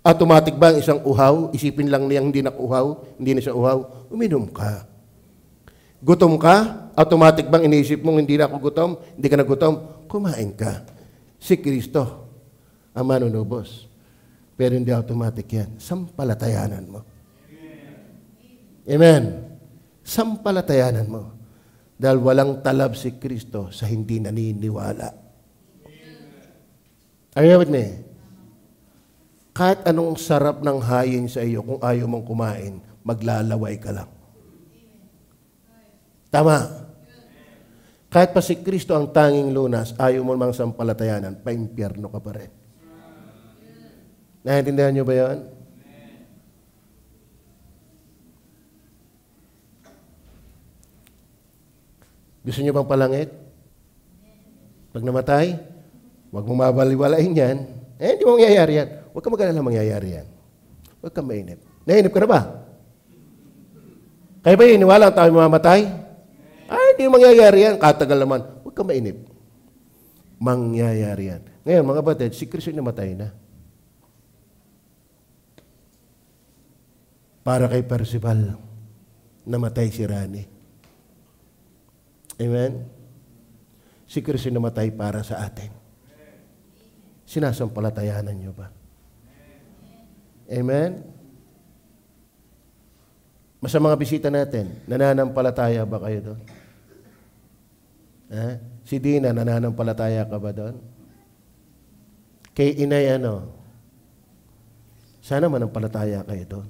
Automatic ba ang isang uhaw? Isipin lang niyang hindi nakuhaw, hindi na siya uhaw. Uminom ka. Gutom ka? Automatic bang iniisip mong hindi na ako gutom? Hindi ka nagutom? Kumain ka. Si Kristo ang manunubos. Pero hindi automatic yan. Sampalatayanan mo. Amen. Sampalatayanan mo. Dahil walang talab si Kristo sa hindi naniniwala. Are you with me? Kahit anong sarap ng hayin sa iyo, kung ayaw mong kumain, maglalaway ka lang. Tama. Kahit pa si Kristo ang tanging lunas, ayaw mo mang sampalatayanan, pa-impyerno ka pa rin. Naintindihan niyo ba yan? Gusto niyo bang palangit? Pag namatay, huwag mo mabaliwalain yan. Hindi mo mangyayari yan. Huwag ka mag-alala mangyayari yan. Huwag ka mainip. Nainip ka na ba? Kaya ba iniwala ang tao mamamatay? Hindi mangyayari yan. Katagal naman. Huwag ka mainip. Mangyayari yan. Ngayon, mga batid, si Kristo namatay na. Para kay Percival, namatay si Rani. Amen? Si Kristo namatay para sa atin. Sinasampalatayanan niyo ba? Amen? Sa mga bisita natin, nananampalataya ba kayo doon? Si Dina, nananampalataya ka ba doon? Kay Inay, sana manampalataya kayo doon.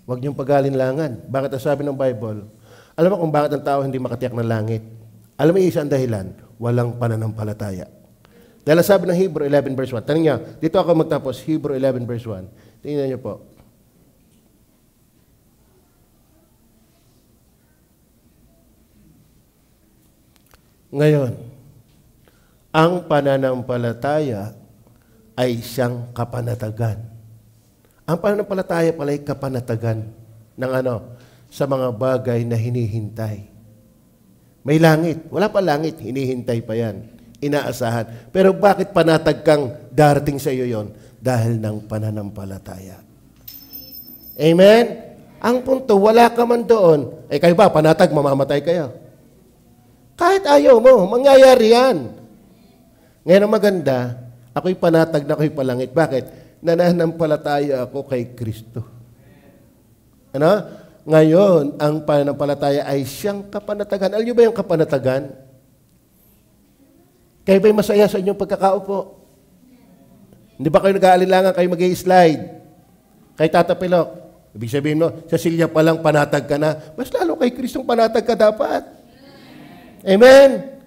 Huwag niyong pag-alinlangan. Bakit ang sabi ng Bible? Alam mo kung bakit ang tao hindi makatiyak ng langit? Alam mo isang dahilan? Walang pananampalataya. Dahil sabi ng Hebrew 11 verse 1. Tanong niya, dito ako magtapos, Hebrew 11 verse 1. Tingnan niyo po. Ngayon, ang pananampalataya ay siyang kapanatagan. Ang pananampalataya pala ay kapanatagan ng sa mga bagay na hinihintay. May langit. Wala pa langit. Hinihintay pa yan. Inaasahan. Pero bakit panatag kang darating sa iyo yon? Dahil ng pananampalataya. Amen? Ang punto, wala ka man doon. Kayo ba, panatag, mamamatay kayo. Kahit ayaw mo, mangyayari yan. Ngayon ang maganda, ako'y panatag na ako'y palangit. Bakit? Nananampalataya ako kay Kristo. Ngayon, ang pananampalataya ay siyang kapanatagan. Alam niyo ba yung kapanatagan? Kayo ba'y masaya sa inyong pagkakaupo? Hindi ba kayo nag-aalilangan kayo mag-i-slide? Kay Tata Pilok. Ibig sabihin mo, sa silya pa lang panatag ka na. Mas lalo kay Kristong panatag ka dapat. Amen?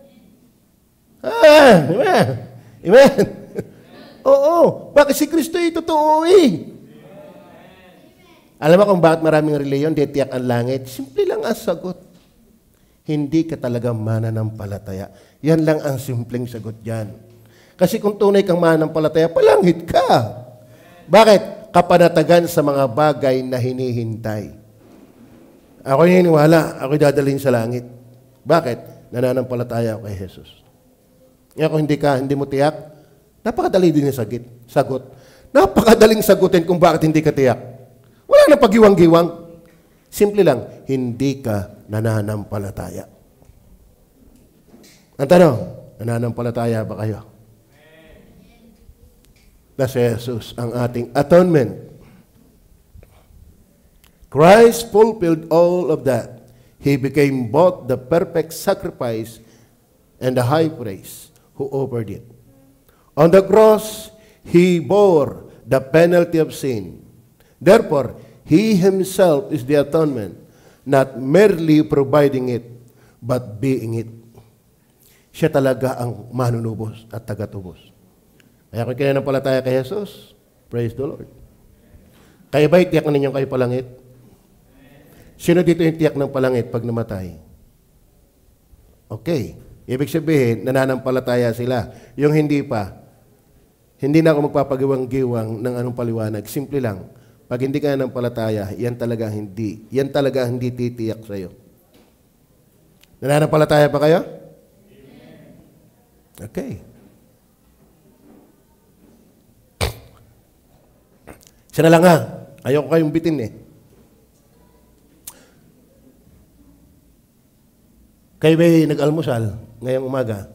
Amen? Amen? Oo. Bakit si Kristo ay totoo eh? Alam mo kung bakit maraming reliyon, di tiyak ang langit? Simple lang ang sagot. Hindi ka talaga mananampalataya. Yan lang ang simpleng sagot dyan. Kasi kung tunay kang mananampalataya, palangit ka. Bakit? Kapanatagan sa mga bagay na hinihintay. Ako naniniwala, ako'y dadalhin sa langit. Bakit? Nananampalataya ako kay Jesus. Ngayon kung hindi mo tiyak, napakadali din yung sagot. Napakadaling sagutin kung bakit hindi ka tiyak. Wala nang pagiwang-giwang. Simple lang, hindi ka nananampalataya. Ang tanong, nananampalataya ba kayo? Na si Jesus ang ating atonement. Christ fulfilled all of that. He became both the perfect sacrifice and the high priest who offered it. On the cross, He bore the penalty of sin. Therefore, He Himself is the atonement, not merely providing it, but being it. Siya talaga ang manunubos at tagatubos. Kaya kung kinanampalataya kay Jesus, praise the Lord. Kaya ba'y tiyak na ninyong kayo palangit? Sino dito yung tiyak ng palangit pag namatay? Okay. Ibig sabihin, nananampalataya sila. Yung hindi pa, hindi na ako magpapagiwang-giwang ng anong paliwanag. Simple lang. Pag hindi ka nananampalataya, yan talaga hindi titiyak sa'yo. Nananampalataya pa kayo? Okay. Isa na lang ha. Ayoko kayong bitin eh. Kayo ba'y nag-almusal ngayong umaga?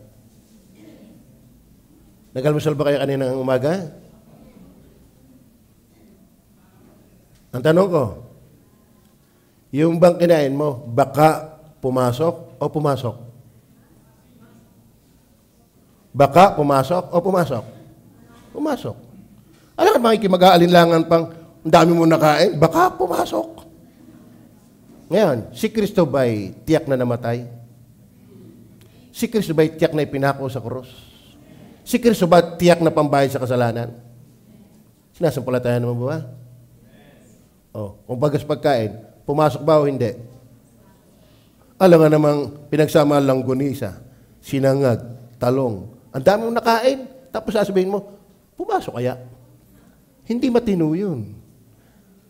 Nag-almusal ba kayo kaninang umaga? Ang tanong ko, yung bang kinain mo, baka pumasok o pumasok? Baka pumasok o pumasok? Pumasok. Alam ka makikimag-aalinlangan pang ang dami mo nakain, baka pumasok. Ngayon, si Kristo ba'y tiyak na namatay? Si Kristo ba'y tiyak na ipinako sa krus? Si Kristo ba tiyak na pambayad sa kasalanan? Sinasampalatayan naman ba? Kung bagas pagkain, pumasok ba o hindi? Alam nga namang pinagsama lang gunisa, sinangag, talong. Ang dami mong nakain, tapos sasabihin mo, pumasok kaya? Hindi matino yun.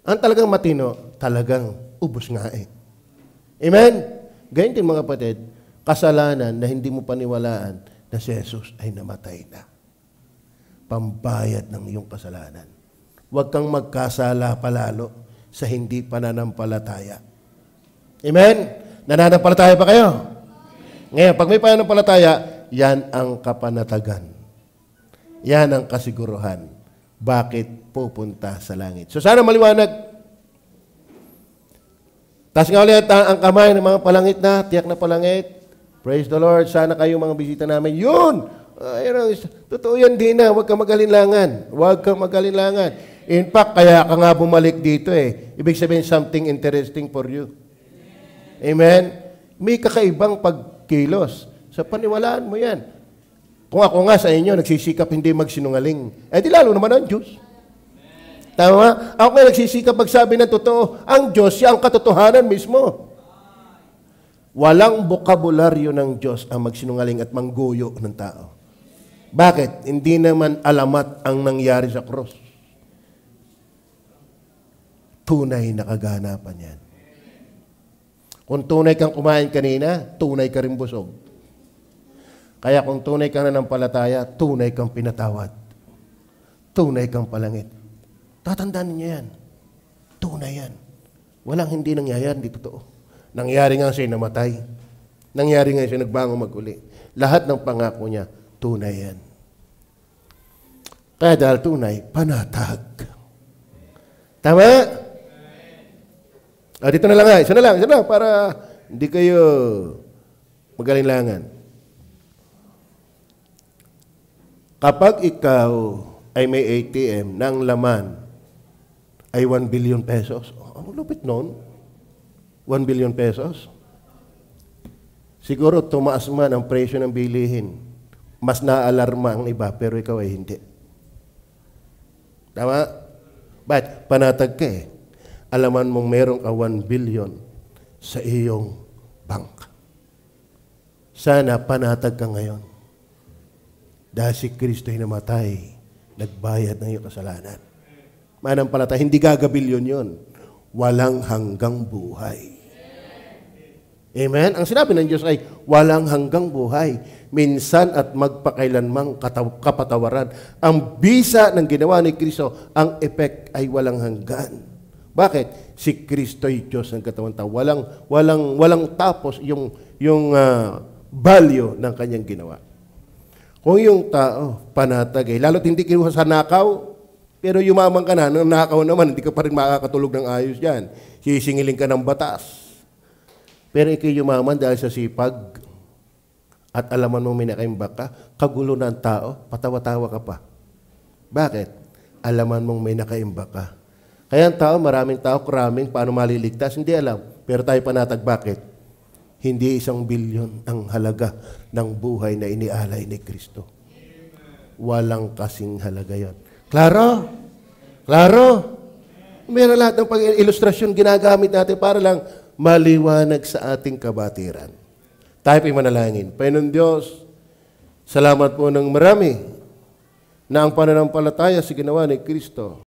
Ang talagang matino, talagang ubos nga eh. Amen? Ganyan din mga kapatid, kasalanan na hindi mo paniwalaan na si Jesus ay namatay na. Pambayad ng iyong kasalanan. Huwag kang magkasala palalo sa hindi pananampalataya. Amen? Nananampalataya pa kayo? Ngayon, pag may pananampalataya, yan ang kapanatagan. Yan ang kasiguruhan. Bakit pupunta sa langit? So sana maliwanag. Taas nga ulit ang kamay ng mga palangit na, tiyak na palangit. Praise the Lord. Sana kayo mga bisita namin. Yun! Totoo yan din na. Huwag kang magalinlangan. Huwag kang magalinlangan. In fact, kaya ka nga bumalik dito eh. Ibig sabihin, something interesting for you. Amen? May kakaibang pagkilos. Sa paniwalaan mo yan. Kung ako nga sa inyo, nagsisikap hindi magsinungaling, di lalo naman ang Diyos. Tama? Ako nga nagsisikap magsabi ng totoo. Ang Diyos, siya ang katotohanan mismo. Walang bokabularyo ng Diyos ang magsinungaling at mangguyo ng tao. Bakit? Hindi naman alamat ang nangyari sa krus. Tunay na kaganapan yan. Kung tunay kang kumain kanina, tunay ka rin busog. Kaya kung tunay kang nanampalataya, tunay kang pinatawad. Tunay kang palangit. Tatandaan niyo yan. Tunay yan. Walang hindi nangyayari, hindi totoo. Nangyari nga siya namatay. Nangyari nga siya nagbango mag-uli. Lahat ng pangako niya, tunay yan. Kaya dahil tunay, panatag. Tama? Dito na lang nga. Isa na lang, para hindi kayo magalinlangan. Kapag ikaw ay may ATM ng laman ay 1 billion pesos, ang lupit nun, 1 billion pesos, siguro tumaas man ang presyo ng bilihin, mas naaalarma ang iba, pero ikaw ay hindi. Tama? Ba't? Panatag ka eh. Alaman mong meron ka 1 billion sa iyong bank. Sana panatag ka ngayon. Dahil si Kristo ay namatay, nagbayad ng iyong kasalanan. Manampalataya, hindi gagabilyon yun. Walang hanggang buhay. Amen? Ang sinabi ng Diyos ay, walang hanggang buhay. Minsan at magpakailanmang kapatawaran. Ang bisa ng ginawa ni Kristo, ang effect ay walang hanggan. Bakit? Si Kristo ay Diyos ng katawan tao. Walang tapos yung value ng kanyang ginawa. Kung yung tao panatag, lalo't hindi kinuha sa nakaw, Pero yumaman ka na, nung nakaw naman, hindi ka pa rin makakatulog ng ayos dyan. Sisingilin ka ng batas. Pero ikaw yumaman dahil sa sipag at alaman mo may nakaimbak ka, kagulo ng tao, patawa-tawa ka pa. Bakit? Alaman mong may nakaimbak ka. Kaya ang tao, maraming tao, maraming paano maliligtas, hindi alam. Pero tayo panatag, bakit? Hindi 1 bilyon ang halaga ng buhay na inialay ni Kristo. Walang kasing halaga yon. Klaro? Klaro? Meron lahat ng pag-ilustrasyon ginagamit natin para lang maliwanag sa ating kabatiran. Tayo po'y manalangin. Panginoon Diyos, salamat po ng marami na ang pananampalataya sa ginawa ni Kristo